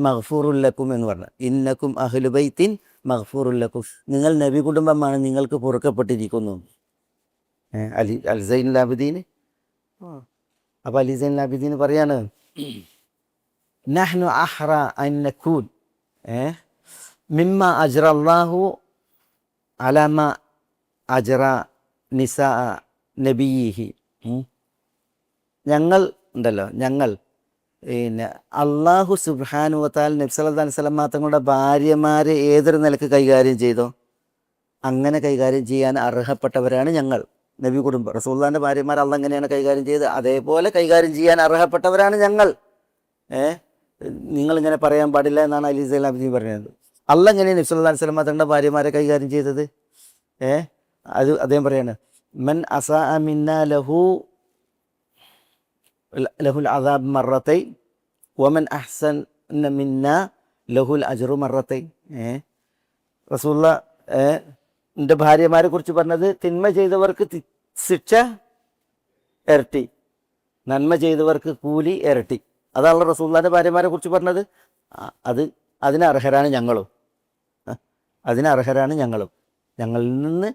മഗ്ഫൂറുല്ലക്കും എന്ന് പറഞ്ഞു. ഇന്നക്കും അഹ്ലുബൈത്തിൻ മഗ്ഫൂറുല്ലക്കും, നിങ്ങൾ നബി കുടുംബമാണ്, നിങ്ങൾക്ക് പൊറുക്കപ്പെട്ടിരിക്കുന്നു. അലി സൈനുൽ ആബിദീൻ. അപ്പോൾ അലി സൈനുൽ ആബിദീൻ പറയാണ്, നഹ്നു അഹ്റ അൻ നകൂൻ മിമ്മ അജ്റല്ലാഹു അലമ അജ്റ നിസാ നബിയിഹി. ഞങ്ങൾ ഉണ്ടല്ലോ, ഞങ്ങൾ പിന്നെ അള്ളാഹു സുബ്ഹാനഹു വ തആല നബി സല്ലല്ലാഹു അലൈഹി വസല്ലം തങ്ങളുടെ ഭാര്യമാരെ ഏതൊരു നിലക്ക് കൈകാര്യം ചെയ്തോ അങ്ങനെ കൈകാര്യം ചെയ്യാൻ അർഹപ്പെട്ടവരാണ് ഞങ്ങൾ. നബി കുടുംബം റസൂലുള്ളാഹിൻ്റെ ഭാര്യമാർ അള്ളാഹ് എങ്ങനെയാണ് കൈകാര്യം ചെയ്തത് അതേപോലെ കൈകാര്യം ചെയ്യാൻ അർഹപ്പെട്ടവരാണ് ഞങ്ങൾ. നിങ്ങളിങ്ങനെ പറയാൻ പാടില്ല എന്നാണ് അലി സൈനുൽ ആബിദീൻ പറയുന്നത്. അള്ളാഹ് എങ്ങനെയാണ് നബി സല്ലല്ലാഹു അലൈഹി വസല്ലം തങ്ങളുടെ ഭാര്യമാരെ കൈകാര്യം ചെയ്തത്? അത് അദ്ദേഹം പറയാണ്, മൻ അസാ മിന്ന ലഹുൽ അദാബ് മറത്തൈൻ വമൻ അഹ്സൻ മിന്ന ലഹുൽ അജ്റു മറത്തൈൻ. റസൂലുള്ളാഹ് എൻ്റെ ഭാര്യമാരെ കുറിച്ച് പറഞ്ഞത്, തിന്മ ചെയ്തവർക്ക് ശിക്ഷ ഇരട്ടി, നന്മ ചെയ്തവർക്ക് കൂലി ഇരട്ടി. അതാണ് റസൂലുള്ളാഹിൻ്റെ ഭാര്യമാരെ കുറിച്ച് പറഞ്ഞത്. അതിനർഹരാണ് ഞങ്ങളും, അതിനർഹരാണ് ഞങ്ങളും. ഞങ്ങളിൽ നിന്ന്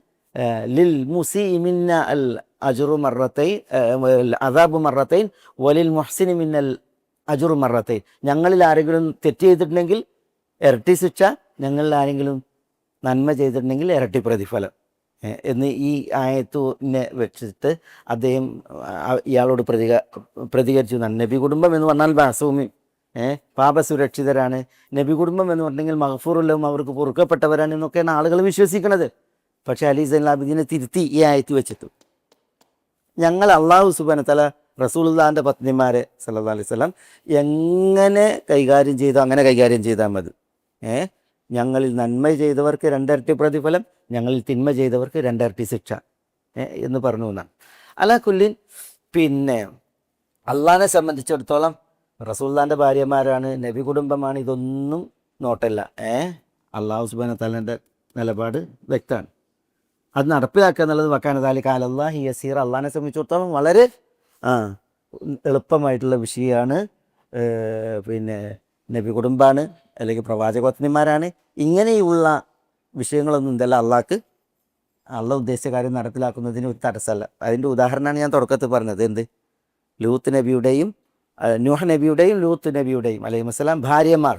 ലിൽ മുസീ മിന്ന അൽ അജ്റു മറത്തൈൻ അദാബു മറത്തൈൻ വലിൽ മുഹ്സിനി മിന്നൽ അജ്റു മറത്തൈൻ. ഞങ്ങളിൽ ആരെങ്കിലും തെറ്റ് ചെയ്തിട്ടുണ്ടെങ്കിൽ ഇരട്ടി ശിക്ഷ, ഞങ്ങളിൽ ആരെങ്കിലും നന്മ ചെയ്തിട്ടുണ്ടെങ്കിൽ ഇരട്ടി പ്രതിഫലം എന്ന് ഈ ആയത്തിനെ വെച്ചിട്ട് അദ്ദേഹം ഇയാളോട് പ്രതികരിച്ചു. നബി കുടുംബം എന്ന് പറഞ്ഞാൽ മാസൂമി, പാപസുരക്ഷിതരാണ്. നബി കുടുംബം എന്ന് പറഞ്ഞെങ്കിൽ മഗ്ഫൂറുല്ലഹും, അവർക്ക് പൊറുക്കപ്പെട്ടവരാണ് എന്നൊക്കെയാണ് ആളുകൾ വിശ്വസിക്കുന്നത്. പക്ഷേ അലി സൈനുൽ ആബിദീനെ തിരുത്തി ഈ ആയത്ത് വെച്ചിട്ടു. ഞങ്ങൾ അള്ളാഹു സുബ്ഹാനഹു വ തആല റസൂലുള്ളാഹിൻ്റെ പത്നിമാരെ സല്ലല്ലാഹു അലൈഹി വസല്ലം എങ്ങനെ കൈകാര്യം ചെയ്തോ അങ്ങനെ കൈകാര്യം ചെയ്താൽ മതി. ഞങ്ങളിൽ നന്മ ചെയ്തവർക്ക് രണ്ടിരട്ടി പ്രതിഫലം, ഞങ്ങളിൽ തിന്മ ചെയ്തവർക്ക് രണ്ടിരട്ടി ശിക്ഷ എന്ന് പറഞ്ഞു എന്നാണ്. അലാ കുല്ലിൻ, പിന്നെ അള്ളാഹിനെ സംബന്ധിച്ചിടത്തോളം റസൂലുള്ളാഹിൻ്റെ ഭാര്യമാരാണ്, നബി കുടുംബമാണ്, ഇതൊന്നും നോട്ടല്ല. അള്ളാഹു സുബ്ഹാനഹു വ തആലയുടെ നിലപാട് വ്യക്തമാണ്. അത് നടപ്പിലാക്കുക എന്നുള്ളത് വക്കാന ദാലിക അലല്ലാഹി യസീർ, അള്ളാഹിനെ സംബന്ധിച്ചിടത്തോളം വളരെ എളുപ്പമായിട്ടുള്ള വിഷയമാണ്. പിന്നെ നബി കുടുംബാണ്, അല്ലെങ്കിൽ പ്രവാചക പത്നിമാരാണ്, ഇങ്ങനെയുള്ള വിഷയങ്ങളൊന്നും എന്തല്ല അള്ളാഹ് ഉദ്ദേശിച്ച കാര്യം നടപ്പിലാക്കുന്നതിന് ഒരു തടസ്സമല്ല. അതിൻ്റെ ഉദാഹരണമാണ് ഞാൻ തുടക്കത്തിൽ പറഞ്ഞത്. എന്ത്? ലൂത്ത് നബിയുടെയും നൂഹ് നബിയുടെയും ലൂത്ത് നബിയുടെയും അലൈഹിസ്സലാം ഭാര്യമാർ,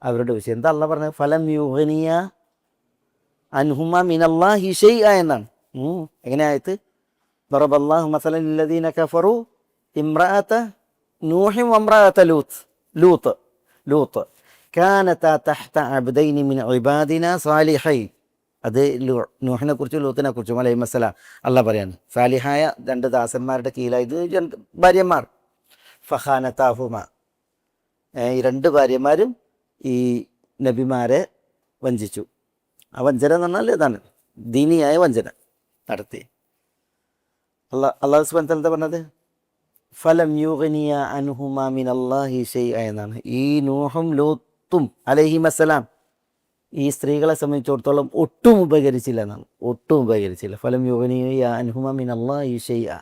അവരുടെ വിഷയം എന്താ അള്ളാഹ് പറഞ്ഞത്? ഫലം യുഗ്നിയ അൻഹുമ മിനല്ലാഹി ശൈഅ എന്നാണ്. എങ്ങനെയായത്? ദറബല്ലാഹു മസലൻ ലില്ലദീന കഫറു ഇംറഅത നൂഹ് വംറഅത ലൂത്ത് കാനത തഹ്ത അബ്ദൈനി മിൻ ഇബാദിന സാലിഹൈൻ. അത് നൂഹിനെ കുറിച്ചും ലൂത്തിനെ കുറിച്ചും അലൈഹിസ്സലാം അള്ളാഹ് പറയാണ്. സാലിഹായ രണ്ട് ദാസന്മാരുടെ കീഴിലായത് രണ്ട് ഭാര്യമാർ. ഫഖാനതാഹുമ, ഈ രണ്ട് ഭാര്യമാരും ഈ നബിമാരെ വഞ്ചിച്ചു. ആ വഞ്ചന എന്ന് പറഞ്ഞാൽ ഇതാണ്, ദീനിയായ വഞ്ചന നടത്തി. അള്ളാഹു സുബ്ഹാനഹു വ തആല എന്താ പറഞ്ഞത്? ഫലം യുഗ്നിയ അൻഹുമാ മിനല്ലാഹി ഷൈഅ എന്നാണ്. ഈ നൂഹും ലൂത്തും അലൈഹിമസ്സലാം ഈ സ്ത്രീകളെ സംബന്ധിച്ചിടത്തോളം ഒട്ടും ഉപകരിച്ചില്ല എന്നാണ്. ഒട്ടും ഉപകരിച്ചില്ല. ഫലം യുഗ്നിയ അൻഹുമാ മിനല്ലാഹി ഷൈഅ.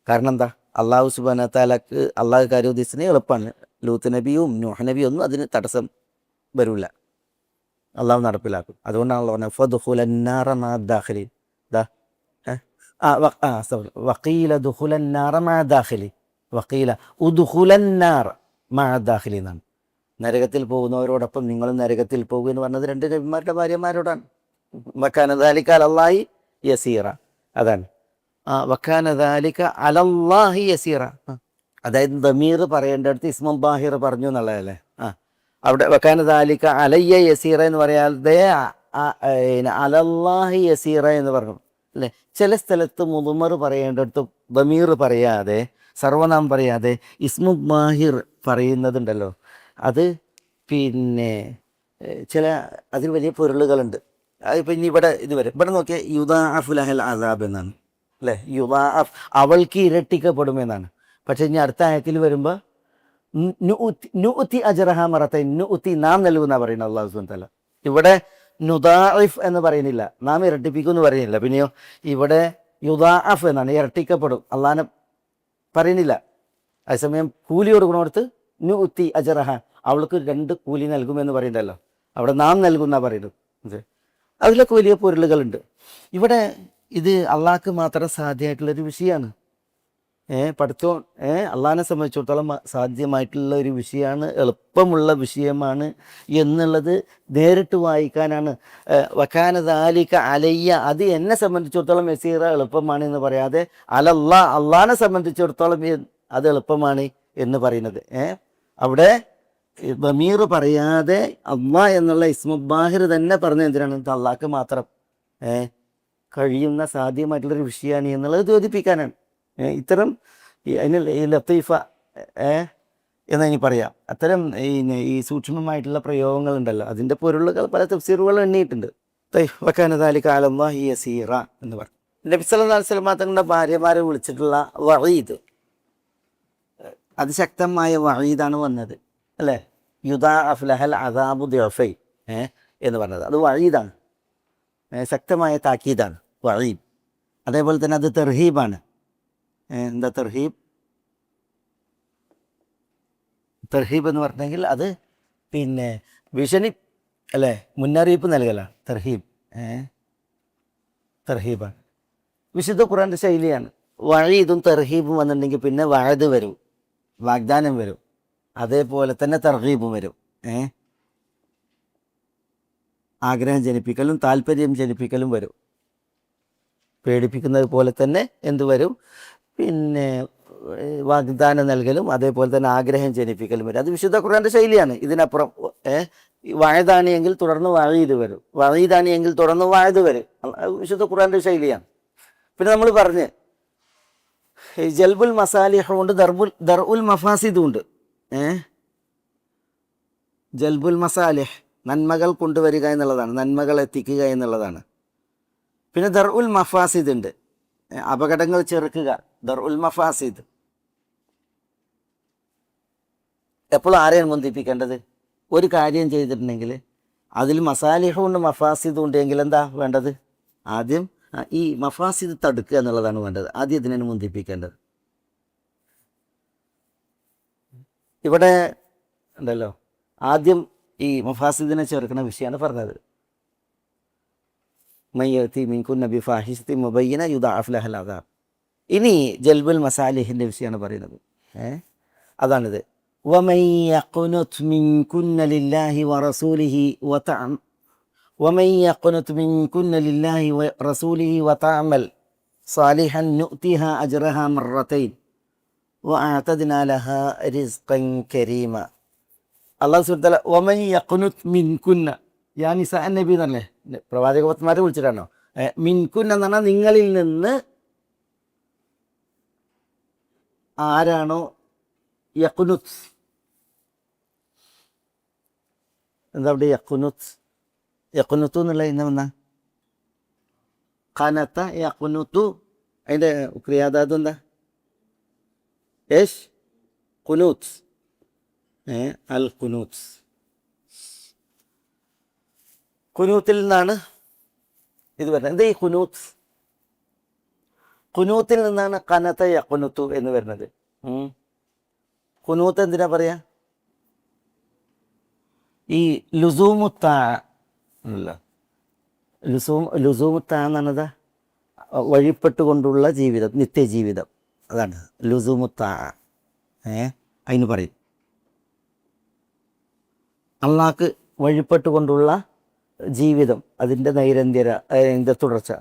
കാരണം എന്താ? അള്ളാഹു സുബ്ഹാനഹു വ തആലക്ക് അള്ളാഹു കാര്യം ഉദ്ദേശിച്ചത് എളുപ്പമാണ്. ലൂത്ത് നബിയും നൂഹ് നബിയും ഒന്നും അതിന് തടസ്സം വരില്ല. അള്ളാഹു നടപ്പിലാക്കും. അതുകൊണ്ടാണല്ലോ പറഞ്ഞത് ഫദ്ഖുലന്നാറ മഅദ്ദാഖിലീൻ. ദാ വഖീല ദുഖുലന്നാറ മഅദ്ദാഖിലീൻ. വഖീല ഉദ്ഖുലന്നാർ മഅദ്ദാഖിലീൻ എന്നാണ്. നരകത്തിൽ പോകുന്നവരോടൊപ്പം നിങ്ങളും നരകത്തിൽ പോകുക എന്ന് പറഞ്ഞത് രണ്ട് നബിമാരുടെ ഭാര്യമാരോടാണ്. വക്കാന ദാലിക അലല്ലാഹി യസീറ. അതാണ് വക്കാന ദാലിക അലല്ലാഹി യസീറ. അതായത് ദമീർ പറയേണ്ടടുത്ത് ഇസ്മുൽ ബാഹിർ പറഞ്ഞു എന്നുള്ളതല്ലേ. അവിടെ വക്കാന ദാലിക അലയ്യ യസീറ എന്ന് പറയാതെ അലല്ലാഹി യസീറ എന്ന് പറഞ്ഞു അല്ലേ. ചില സ്ഥലത്ത് മുദ്മർ പറയേണ്ടടുത്ത് ദമീർ പറയാതെ സർവനാം പറയാതെ ഇസ്മുൽ ബാഹിർ പറയുന്നതുണ്ടല്ലോ. അത് പിന്നെ ചില അതിൽ വലിയ പൊരുളുകളുണ്ട്. അതിപ്പോൾ ഇനി ഇവിടെ നോക്കിയാൽ യുദാഅഫു ലഹൽ അസാബ് എന്നാണ് അല്ലേ. യുദാഅഫ് അവൾക്ക് ഇരട്ടിക്കപ്പെടുമെന്നാണ്. പക്ഷെ ഇനി അടുത്ത ആയത്തിൽ വരുമ്പോൾ നുഅ്തി അജ്റഹ മറത്തൈൻ. നുഅ്തി നാം നൽകുന്ന പറയുന്നത് അല്ലാഹു സുബ്ഹാനഹു വ തആല. ഇവിടെ നുദാഇഫ് എന്ന് പറയുന്നില്ല, നാം ഇരട്ടിപ്പിക്കും എന്ന് പറയുന്നില്ല. പിന്നെയോ ഇവിടെ യുദാഅഫ് എന്നാണ്, ഇരട്ടിക്കപ്പെടും അള്ളാഹനെ പറയുന്നില്ല. അതേസമയം കൂലി കൊടുക്കണോടത്ത് നുഅ്തി അജ്റഹ അവൾക്ക് 2 കൂലി നൽകുമെന്ന് പറയുന്നല്ലോ. അവിടെ നാം നൽകുന്ന പറയുന്നത്. അതിലൊക്കെ വലിയ പൊരുളുകളുണ്ട്. ഇവിടെ ഇത് അള്ളാഹ്ക്ക് മാത്രം സാധ്യമായിട്ടുള്ളൊരു വിഷയമാണ്. പഠിത്തോ അള്ളാഹിനെ സംബന്ധിച്ചിടത്തോളം സാധ്യമായിട്ടുള്ള ഒരു വിഷയമാണ്, എളുപ്പമുള്ള വിഷയമാണ് എന്നുള്ളത് നേരിട്ട് വായിക്കാനാണ്. വക്കാന ദാലിക അലയ്യ, അത് എന്നെ സംബന്ധിച്ചിടത്തോളം യസീറ എളുപ്പമാണ് എന്ന് പറയാതെ അള്ളാഹിനെ സംബന്ധിച്ചിടത്തോളം അത് എളുപ്പമാണ് എന്ന് പറയുന്നത്. അവിടെ ദമീർ പറയാതെ അള്ളാഹ് എന്നുള്ള ഇസ്മുൽ ബാഹിർ തന്നെ പറഞ്ഞ എന്തിനാണ്? അള്ളാഹ്ക്ക് മാത്രം കഴിയുന്ന സാധ്യമായിട്ടുള്ളൊരു വിഷയമാണ് എന്നുള്ളത് യോജിപ്പിക്കാനാണ്. ഇത്തരം അതിന് ലത്തീഫ എന്നതിന് പറയാം. അത്തരം ഈ സൂക്ഷ്മമായിട്ടുള്ള പ്രയോഗങ്ങളുണ്ടല്ലോ, അതിൻ്റെ പൊരുളുകൾ പല തഫ്സീറുകൾ എണ്ണിയിട്ടുണ്ട്. വക്കാന ദാലിക അലല്ലാഹി യസീറ എന്ന് പറഞ്ഞു. നബി സല്ലല്ലാഹു അലൈഹി വസല്ലം തങ്ങളുടെ ഭാര്യമാരെ വിളിച്ചിട്ടുള്ള വഈദ്, അതിശക്തമായ വഈദാണ് വന്നത് അല്ലേ. യുദാഅഫ് ലഹൽ അദാബു ദിഅഫൈൻ എന്ന് പറഞ്ഞത് അത് വഈദാണ്, ശക്തമായ താക്കീതാണ് വഈദ്. അതേപോലെ തന്നെ അത് തർഹീബാണ്. എന്താ തർഹീബ്? തർഹീബ് എന്ന് പറഞ്ഞെങ്കിൽ അത് പിന്നെ ഭീഷണി അല്ലേ, മുന്നറിയിപ്പ് നൽകലാണ് തർഹീബ്. തർഹീബാണ്, വിശുദ്ധ ഖുർആൻ്റെ ശൈലിയാണ്. വഈദും തർഹീബും വന്നിട്ടുണ്ടെങ്കിൽ പിന്നെ വഅദ് വരും, വാഗ്ദാനം വരും. അതേപോലെ തന്നെ തർഹീബും വരും. ആഗ്രഹം ജനിപ്പിക്കലും താല്പര്യം ജനിപ്പിക്കലും വരും. പേടിപ്പിക്കുന്നത് പോലെ തന്നെ എന്തു വരും? പിന്നെ വാഗ്ദാനം നൽകലും അതേപോലെ തന്നെ ആഗ്രഹം ജനിപ്പിക്കലും വരും. അത് വിശുദ്ധ ഖുർആൻ്റെ ശൈലിയാണ്. ഇതിനപ്പുറം വഅദാണിയെങ്കിൽ തുടർന്ന് വഈദ് വരും, വഈദാണിയെങ്കിൽ തുടർന്ന് വഅദ് വരും. വിശുദ്ധ ഖുർആൻ്റെ ശൈലിയാണ്. പിന്നെ നമ്മൾ പറഞ്ഞ് ജൽബുൽ മസാലിഹും ഉണ്ട്, ദർഉൽ മഫാസിദും ഉണ്ട്. ജൽബുൽ മസാലിഹ് നന്മകൾ കൊണ്ടുവരിക എന്നുള്ളതാണ്, നന്മകൾ എത്തിക്കുക എന്നുള്ളതാണ്. പിന്നെ ദർഉൽ മഫാസിദ് ഉണ്ട്, അപകടങ്ങൾ ചെറുക്കുക. ദർഉൽ മഫാസിദ് എപ്പോഴും ആരെയാണ് മുന്തിപ്പിക്കേണ്ടത്? ഒരു കാര്യം ചെയ്തിട്ടുണ്ടെങ്കിൽ അതിൽ മസാലിഹും ഉണ്ട് മഫാസിദും ഉണ്ടെങ്കിൽ എന്താ വേണ്ടത്? ആദ്യം ഈ മഫാസിദ് തടുക്കുക എന്നുള്ളതാണ് വേണ്ടത്. ആദ്യം ഇതിനാണ് മുന്തിപ്പിക്കേണ്ടത്. ഇവിടെ ഉണ്ടല്ലോ ആദ്യം ഈ മഫാസിദിനെ ചേർക്കുന്ന വിഷയമാണ് പറഞ്ഞത്. മയ്യത്തി മിൻകുന്ന ബിഫാഹിശത്തിൻ മുബയ്യിന യുദാഅഫ് ലഹൽ അദാബ്. ഇനി ജൽബുൽ മസാലിഹിൻ്റെ വിഷയമാണ് പറയുന്നത്. അതാണിത്. വമൻ യഖ്നുത് മിൻകുന്ന ലില്ലാഹി വറസൂലിഹി വമൻ യഖ്നുത് മിൻകുന്ന ലില്ലാഹി വറസൂലിഹി വതഅമൽ സാലിഹൻ നുഅ്തിഹാ അജ്റഹാ മർറതൈൻ വഅഅതദ്നാ ലഹാ റിസ്ഖൻ കരീമ. അല്ലാഹു സുബ്ഹാനഹു വ തആല വമൻ യഖ്നുത് മിൻകുന്ന, യാ നിസാ നബി എന്നല്ലേ പ്രവാചകന്മാരെ വിളിച്ചിട്ടാണോ? മിൻകുന്ന എന്ന് പറഞ്ഞാൽ നിങ്ങളിൽ നിന്ന് ആരാണോ യഖ്നുത്, എന്താ അവിടെ യഖ്നുത്തു എന്നുള്ള ഇന്ന് വന്ന ഖനത യഖ്നുത്തു, അതിൻ്റെ ക്രിയാധാതു എന്താ? ഏഷ് കുനൂത്ത്, അൽ കുനൂത്ത്. കുനൂത്തിൽ നിന്നാണ് ഇത് വരുന്നത്. എന്താ ഈ കുനൂത്ത്? കുനൂത്തിൽ നിന്നാണ് കനത യഖ്നുതു എന്ന് വരുന്നത്. കുനൂത്ത് എന്തിനാ പറയാ? ഈ ലുസൂമുത്താ അല്ല, ലുസൂമുത്താ എന്ന് പറഞ്ഞത് വഴിപ്പെട്ടുകൊണ്ടുള്ള ജീവിതം, നിത്യജീവിതം. അതാണ് ലുസൂമുത്താ. അതിന് പറയും അള്ളാഹ്ക്ക് വഴിപ്പെട്ടുകൊണ്ടുള്ള ജീവിതം, അതിൻ്റെ അതിൻ്റെ തുടർച്ച.